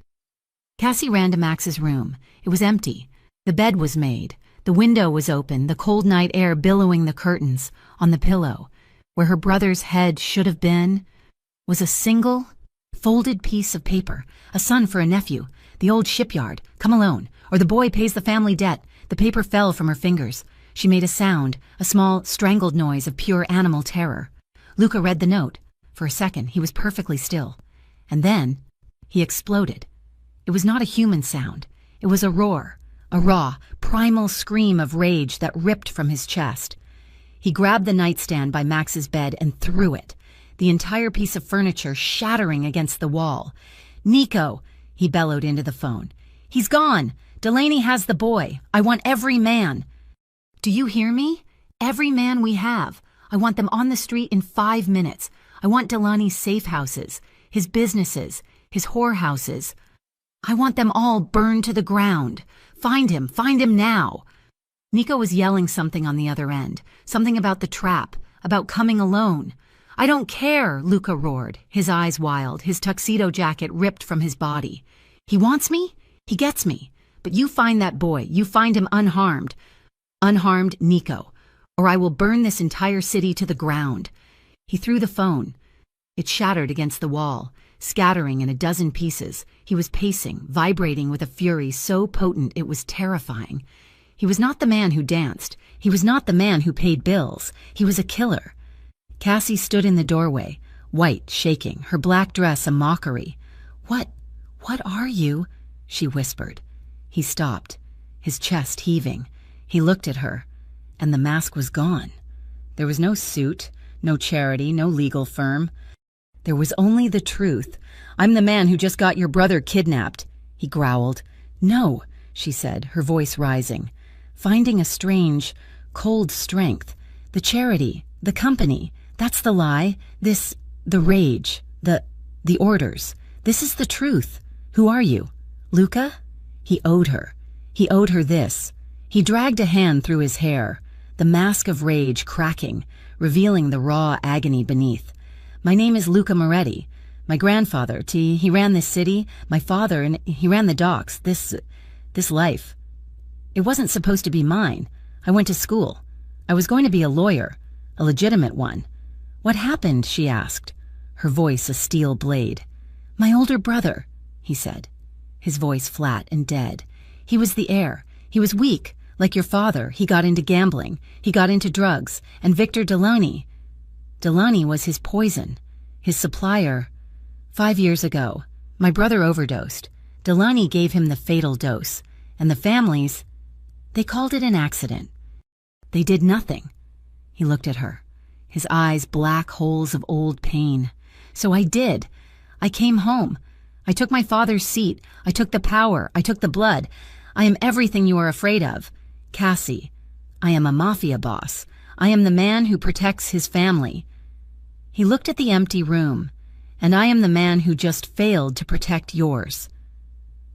Cassie ran to Max's room. It was empty. The bed was made. The window was open, the cold night air billowing the curtains. On the pillow, where her brother's head should have been, was a single, folded piece of paper. A son for a nephew. The old shipyard. Come alone, or the boy pays the family debt. The paper fell from her fingers. She made a sound, a small, strangled noise of pure animal terror. Luca read the note. For a second, he was perfectly still. And then, he exploded. It was not a human sound. It was a roar, a raw, primal scream of rage that ripped from his chest. He grabbed the nightstand by Max's bed and threw it, the entire piece of furniture shattering against the wall. "Nico!" he bellowed into the phone. "He's gone! Delaney has the boy. I want every man. Do you hear me? Every man we have. I want them on the street in 5 minutes. I want Delaney's safe houses, his businesses, his whorehouses. I want them all burned to the ground. Find him now." Nico was yelling something on the other end, something about the trap, about coming alone. "I don't care," Luca roared, his eyes wild, his tuxedo jacket ripped from his body. "He wants me? He gets me. But you find that boy, you find him unharmed. Unharmed Nico, or I will burn this entire city to the ground." He threw the phone. It shattered against the wall, scattering in a dozen pieces. He was pacing, vibrating with a fury so potent it was terrifying. He was not the man who danced. He was not the man who paid bills. He was a killer. Cassie stood in the doorway, white, shaking, her black dress a mockery. What are you?" she whispered. He stopped, his chest heaving. He looked at her, and the mask was gone. There was no suit, no charity, no legal firm. There was only the truth. "I'm the man who just got your brother kidnapped," he growled. "No," she said, her voice rising, finding a strange, cold strength. "The charity, the company, that's the lie. The rage, the orders. This is the truth. Who are you? Luca?" He owed her. He owed her this. He dragged a hand through his hair, the mask of rage cracking, revealing the raw agony beneath. "My name is Luca Moretti. My grandfather, he ran this city. My father, and he ran the docks. This life. It wasn't supposed to be mine. I went to school. I was going to be a lawyer, a legitimate one." "What happened?" she asked, her voice a steel blade. "My older brother," he said, his voice flat and dead. "He was the heir. He was weak, like your father. He got into gambling. He got into drugs. And Victor Delany was his poison, his supplier. 5 years ago, my brother overdosed. Delany gave him the fatal dose. And the families, they called it an accident. They did nothing." He looked at her, his eyes black holes of old pain. "So I did. I came home. I took my father's seat. I took the power. I took the blood. I am everything you are afraid of. Cassie, I am a mafia boss. I am the man who protects his family." He looked at the empty room. "And I am the man who just failed to protect yours."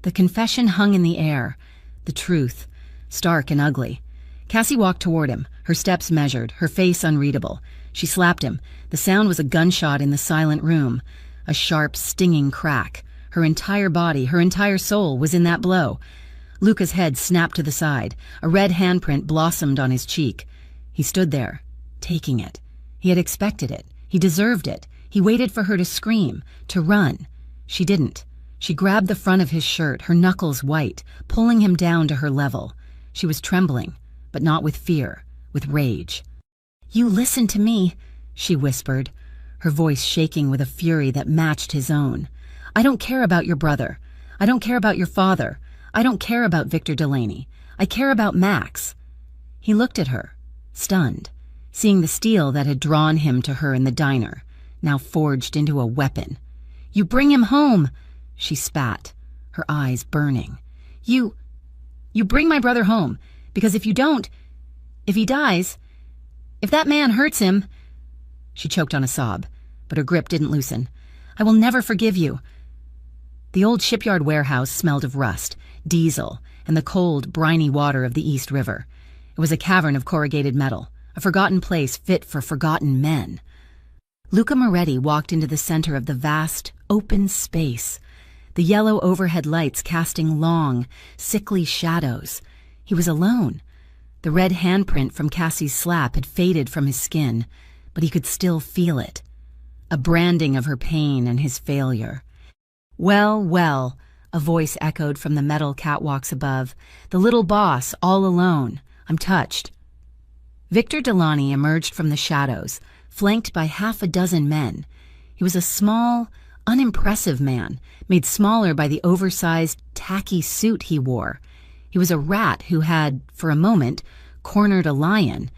The confession hung in the air, the truth, stark and ugly. Cassie walked toward him, her steps measured, her face unreadable. She slapped him. The sound was a gunshot in the silent room, a sharp, stinging crack. Her entire body, her entire soul was in that blow. Luca's head snapped to the side. A red handprint blossomed on his cheek. He stood there, taking it. He had expected it. He deserved it. He waited for her to scream, to run. She didn't. She grabbed the front of his shirt, her knuckles white, pulling him down to her level. She was trembling, but not with fear, with rage. "You listen to me," she whispered, her voice shaking with a fury that matched his own. "I don't care about your brother. I don't care about your father. I don't care about Victor Delany. I care about Max." He looked at her, stunned, seeing the steel that had drawn him to her in the diner, now forged into a weapon. "You bring him home," she spat, her eyes burning. You bring my brother home, because if you don't, if he dies, if that man hurts him—" She choked on a sob, but her grip didn't loosen. "I will never forgive you." The old shipyard warehouse smelled of rust, diesel, and the cold, briny water of the East River. It was a cavern of corrugated metal, a forgotten place fit for forgotten men. Luca Moretti walked into the center of the vast, open space, the yellow overhead lights casting long, sickly shadows. He was alone. The red handprint from Cassie's slap had faded from his skin, but he could still feel it. A branding of her pain and his failure. "Well, well," a voice echoed from the metal catwalks above. "The little boss, all alone. I'm touched." Victor Delany emerged from the shadows, flanked by half a dozen men. He was a small, unimpressive man, made smaller by the oversized, tacky suit he wore. He was a rat who had, for a moment, cornered a lion,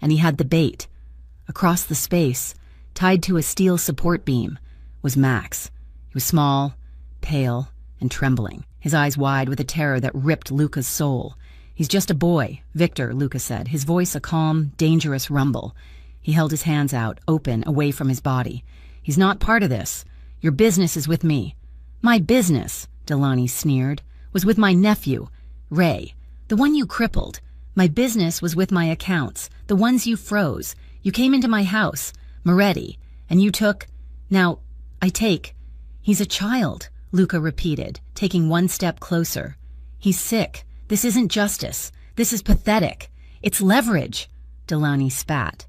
and he had the bait. Across the space, tied to a steel support beam, was Max. He was small, pale, and trembling, his eyes wide with a terror that ripped Luca's soul. "He's just a boy, Victor," Luca said, his voice a calm, dangerous rumble. He held his hands out, open, away from his body. "He's not part of this. Your business is with me." "My business," Delany sneered, "was with my nephew, Ray, the one you crippled. My business was with my accounts, the ones you froze. You came into my house, Moretti, and you took— Now, I take— He's a child," Luca repeated, taking one step closer. "He's sick. This isn't justice. This is pathetic. It's leverage," Delany spat.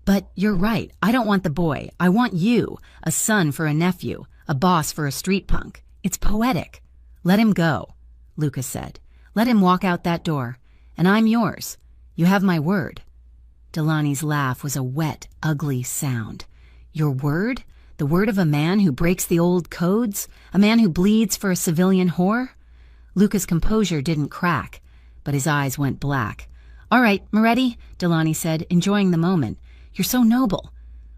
"But you're right. I don't want the boy. I want you, a son for a nephew, a boss for a street punk. It's poetic." "Let him go," Luca said. "Let him walk out that door. And I'm yours. You have my word." Delany's laugh was a wet, ugly sound. "Your word? The word of a man who breaks the old codes? A man who bleeds for a civilian whore?" Luca's composure didn't crack, but his eyes went black. "All right, Moretti," Delany said, enjoying the moment. "You're so noble.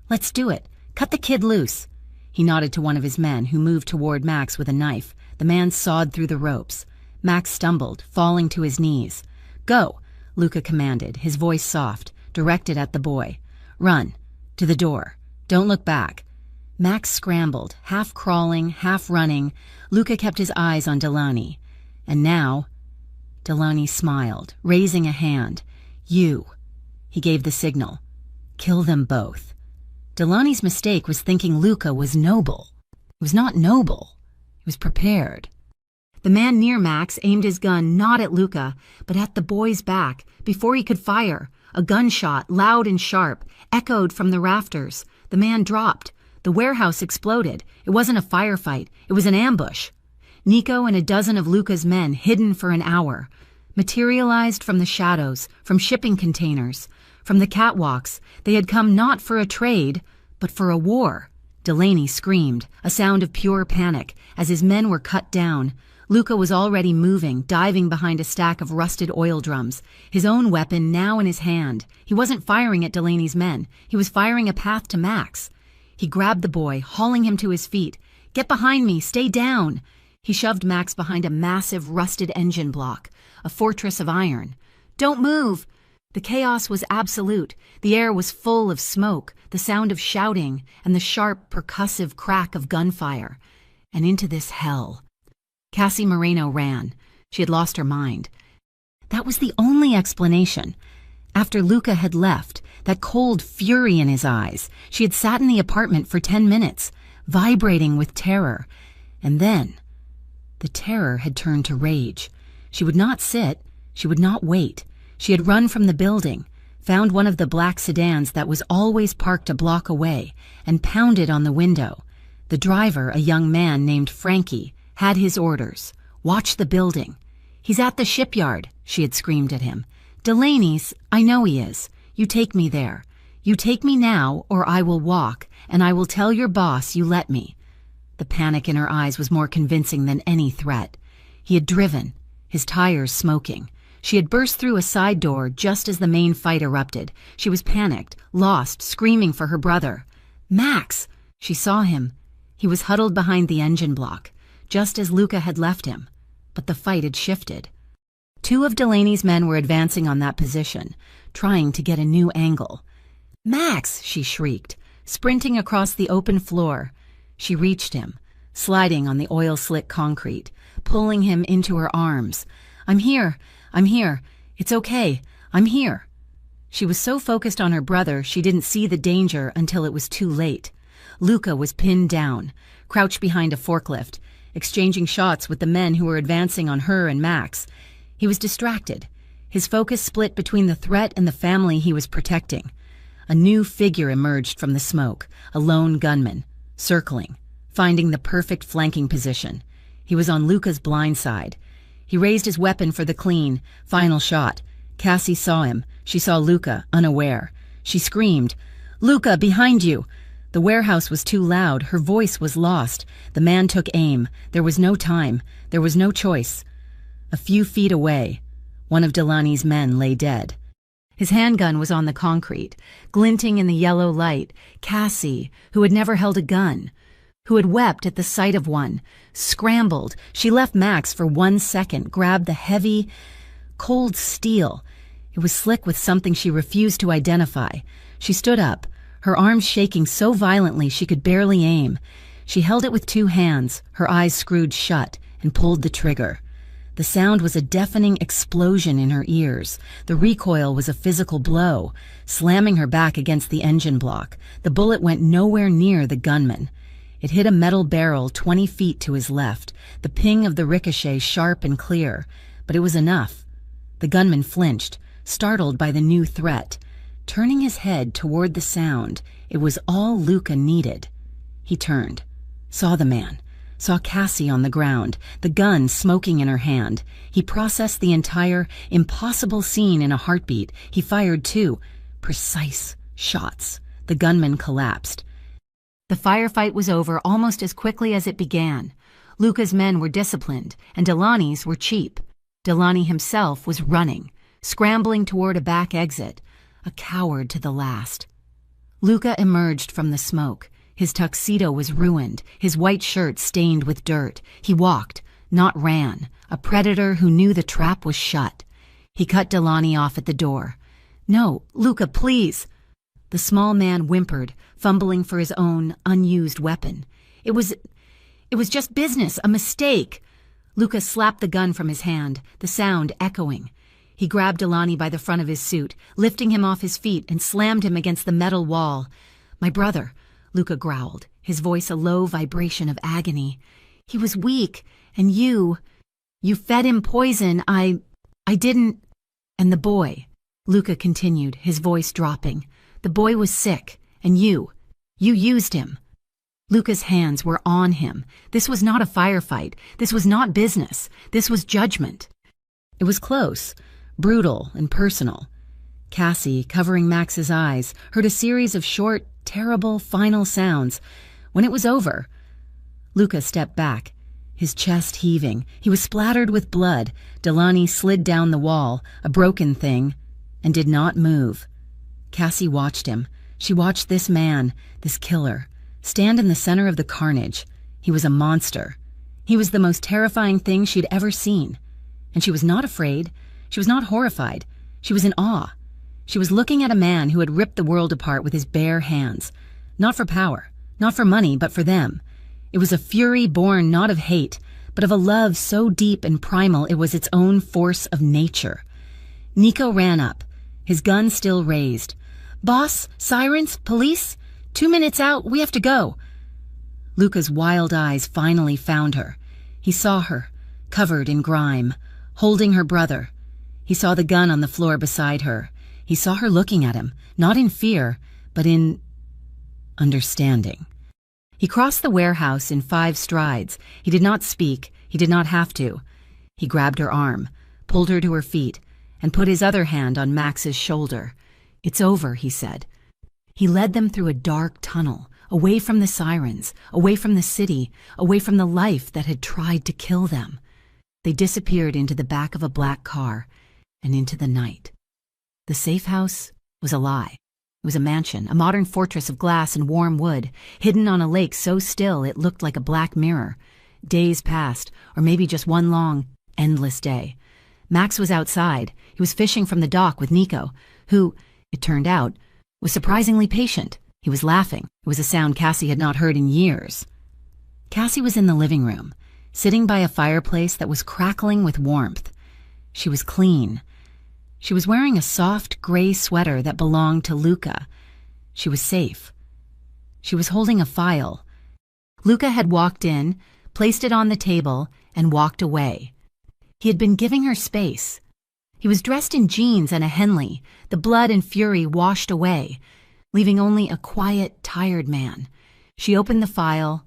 Let's do it. Cut the kid loose." He nodded to one of his men, who moved toward Max with a knife. The man sawed through the ropes. Max stumbled, falling to his knees. "Go," Luca commanded, his voice soft, directed at the boy. "Run. To the door. Don't look back." Max scrambled, half crawling, half running. Luca kept his eyes on Delaney. And now... Delaney smiled, raising a hand. "You." He gave the signal. "Kill them both." Delaney's mistake was thinking Luca was noble. He was not noble. He was prepared. The man near Max aimed his gun not at Luca, but at the boy's back. Before he could fire, a gunshot, loud and sharp, echoed from the rafters. The man dropped. The warehouse exploded. It wasn't a firefight. It was an ambush. Nico and a dozen of Luca's men, hidden for an hour, materialized from the shadows, from shipping containers, from the catwalks. They had come not for a trade, but for a war. Delaney screamed, a sound of pure panic, as his men were cut down. Luca was already moving, diving behind a stack of rusted oil drums, his own weapon now in his hand. He wasn't firing at Delaney's men. He was firing a path to Max. He grabbed the boy, hauling him to his feet. "Get behind me! Stay down!" He shoved Max behind a massive rusted engine block, a fortress of iron. "Don't move!" The chaos was absolute. The air was full of smoke, the sound of shouting, and the sharp, percussive crack of gunfire. And into this hell. Cassie Moreno ran. She had lost her mind. That was the only explanation. After Luca had left, that cold fury in his eyes, she had sat in the apartment for 10 minutes, vibrating with terror. And then, the terror had turned to rage. She would not sit. She would not wait. She had run from the building, found one of the black sedans that was always parked a block away, and pounded on the window. The driver, a young man named Frankie, had his orders. "Watch the building." "He's at the shipyard," she had screamed at him. "Delaney's, I know he is. You take me there. You take me now, or I will walk, and I will tell your boss you let me." The panic in her eyes was more convincing than any threat. He had driven, his tires smoking. She had burst through a side door just as the main fight erupted. She was panicked, lost, screaming for her brother. "Max!" She saw him. He was huddled behind the engine block, just as Luca had left him. But the fight had shifted. 2 of Delaney's men were advancing on that position, trying to get a new angle. "Max!" she shrieked, sprinting across the open floor. She reached him, sliding on the oil-slick concrete, pulling him into her arms. "I'm here. I'm here. It's okay. I'm here." She was so focused on her brother she didn't see the danger until it was too late. Luca was pinned down, crouched behind a forklift, exchanging shots with the men who were advancing on her and Max. He was distracted, his focus split between the threat and the family he was protecting. A new figure emerged from the smoke, a lone gunman, circling, finding the perfect flanking position. He was on Luca's blind side. He raised his weapon for the clean, final shot. Cassie saw him. She saw Luca, unaware. She screamed, "Luca, behind you!" The warehouse was too loud. Her voice was lost. The man took aim. There was no time. There was no choice. A few feet away, one of Delaney's men lay dead. His handgun was on the concrete, glinting in the yellow light. Cassie, who had never held a gun, who had wept at the sight of one, scrambled. She left Max for 1 second, grabbed the heavy, cold steel. It was slick with something she refused to identify. She stood up, her arms shaking so violently she could barely aim. She held it with 2 hands, her eyes screwed shut, and pulled the trigger. The sound was a deafening explosion in her ears. The recoil was a physical blow, slamming her back against the engine block. The bullet went nowhere near the gunman. It hit a metal barrel 20 feet to his left, the ping of the ricochet sharp and clear, but it was enough. The gunman flinched, startled by the new threat. Turning his head toward the sound, it was all Luca needed. He turned, saw the man, saw Cassie on the ground, the gun smoking in her hand. He processed the entire, impossible scene in a heartbeat. He fired 2 precise shots. The gunman collapsed. The firefight was over almost as quickly as it began. Luca's men were disciplined, and Delaney's were cheap. Delaney himself was running, scrambling toward a back exit, a coward to the last. Luca emerged from the smoke, His tuxedo was ruined, his white shirt stained with dirt. He walked, not ran, a predator who knew the trap was shut. He cut Delaney off at the door. "No, Luca, please." The small man whimpered, fumbling for his own unused weapon. It was just business, a mistake." Luca slapped the gun from his hand, the sound echoing. He grabbed Delaney by the front of his suit, lifting him off his feet, and slammed him against the metal wall. "My brother," Luca growled, his voice a low vibration of agony. "He was weak, and you fed him poison. I didn't—" "And the boy," Luca continued, his voice dropping. "The boy was sick, and you used him." Luca's hands were on him. This was not a firefight. This was not business. This was judgment. It was close, brutal, and personal. Cassie, covering Max's eyes, heard a series of short, terrible, final sounds. When it was over, Luca stepped back, his chest heaving. He was splattered with blood. Delaney slid down the wall, a broken thing, and did not move. Cassie watched him. She watched this man, this killer, stand in the center of the carnage. He was a monster. He was the most terrifying thing she'd ever seen. And she was not afraid. She was not horrified. She was in awe. She was looking at a man who had ripped the world apart with his bare hands. Not for power, not for money, but for them. It was a fury born not of hate, but of a love so deep and primal it was its own force of nature. Nico ran up, his gun still raised. "Boss, sirens, police? 2 minutes out, we have to go." Luca's wild eyes finally found her. He saw her, covered in grime, holding her brother. He saw the gun on the floor beside her. He saw her looking at him, not in fear, but in understanding. He crossed the warehouse in 5 strides. He did not speak. He did not have to. He grabbed her arm, pulled her to her feet, and put his other hand on Max's shoulder. "It's over," he said. He led them through a dark tunnel, away from the sirens, away from the city, away from the life that had tried to kill them. They disappeared into the back of a black car and into the night. The safe house was a lie. It was a mansion, a modern fortress of glass and warm wood, hidden on a lake so still it looked like a black mirror. Days passed, or maybe just one long, endless day. Max was outside. He was fishing from the dock with Nico, who, it turned out, was surprisingly patient. He was laughing. It was a sound Cassie had not heard in years. Cassie was in the living room, sitting by a fireplace that was crackling with warmth. She was clean. She was wearing a soft gray sweater that belonged to Luca. She was safe. She was holding a file. Luca had walked in, placed it on the table, and walked away. He had been giving her space. He was dressed in jeans and a Henley, the blood and fury washed away, leaving only a quiet, tired man. She opened the file.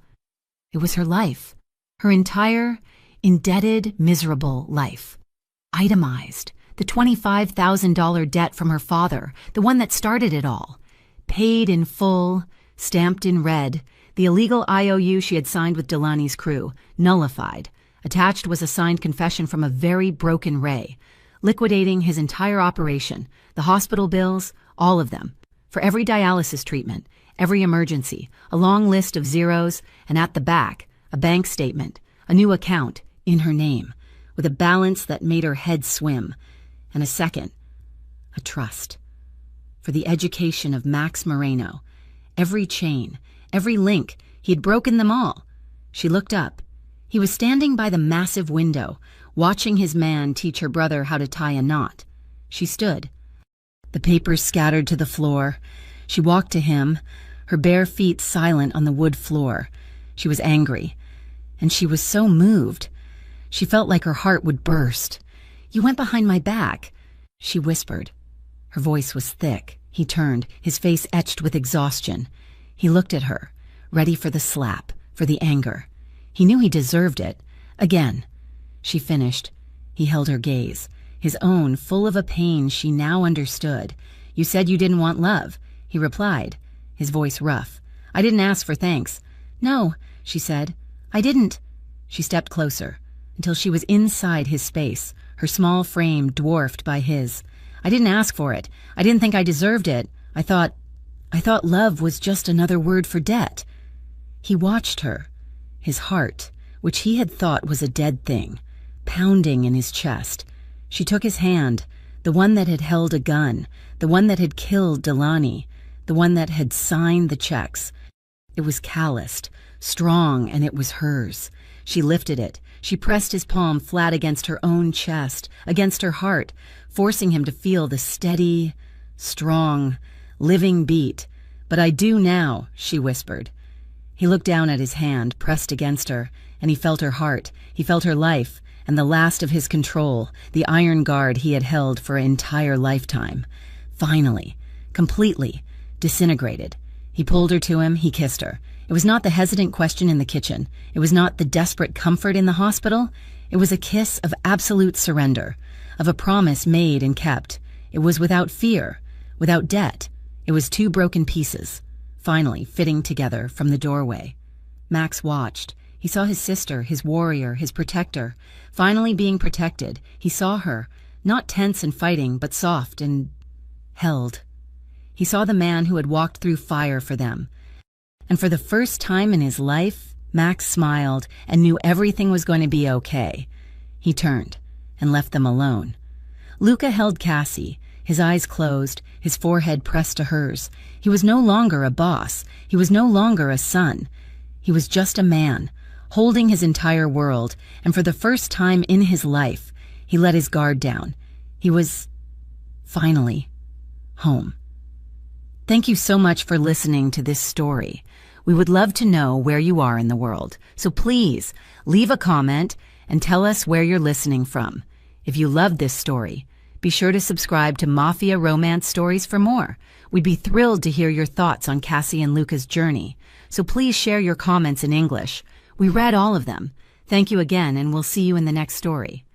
It was her life, her entire, indebted, miserable life. Itemized, the $25,000 debt from her father, the one that started it all. Paid in full, stamped in red, the illegal IOU she had signed with Delaney's crew, nullified. Attached was a signed confession from a very broken Ray, liquidating his entire operation, the hospital bills, all of them, for every dialysis treatment, every emergency, a long list of zeros, and at the back, a bank statement, a new account, in her name, with a balance that made her head swim, and a trust. For the education of Max Moreno, every chain, every link, he had broken them all. She looked up. He was standing by the massive window, watching his man teach her brother how to tie a knot. She stood. The papers scattered to the floor. She walked to him, her bare feet silent on the wood floor. She was angry, and she was so moved. She felt like her heart would burst. "You went behind my back," she whispered. Her voice was thick. He turned, his face etched with exhaustion. He looked at her, ready for the slap, for the anger. He knew he deserved it. Again. She finished. He held her gaze, his own full of a pain she now understood. "You said you didn't want love," he replied, his voice rough. "I didn't ask for thanks." "No," she said. "I didn't." She stepped closer, until she was inside his space, her small frame dwarfed by his. "I didn't ask for it. I didn't think I deserved it. I thought love was just another word for debt." He watched her, his heart, which he had thought was a dead thing, pounding in his chest. She took his hand, the one that had held a gun, the one that had killed Delaney, the one that had signed the checks. It was calloused, strong, and it was hers. She lifted it. She pressed his palm flat against her own chest, against her heart, forcing him to feel the steady, strong, living beat. "But I do now," she whispered. He looked down at his hand, pressed against her, and he felt her heart, he felt her life, and the last of his control, the iron guard he had held for an entire lifetime. Finally, completely, disintegrated. He pulled her to him, he kissed her. It was not the hesitant question in the kitchen. It was not the desperate comfort in the hospital. It was a kiss of absolute surrender, of a promise made and kept. It was without fear, without debt. It was two broken pieces, finally fitting together from the doorway. Max watched. He saw his sister, his warrior, his protector, finally being protected. He saw her, not tense and fighting, but soft and held. He saw the man who had walked through fire for them. And for the first time in his life, Max smiled and knew everything was going to be okay. He turned and left them alone. Luca held Cassie, his eyes closed, his forehead pressed to hers. He was no longer a boss. He was no longer a son. He was just a man, holding his entire world, and for the first time in his life, he let his guard down. He was, finally, home. Thank you so much for listening to this story. We would love to know where you are in the world, so please leave a comment and tell us where you're listening from. If you loved this story, be sure to subscribe to Mafia Romance Stories for more. We'd be thrilled to hear your thoughts on Cassie and Luca's journey, so please share your comments in English. We read all of them. Thank you again, and we'll see you in the next story.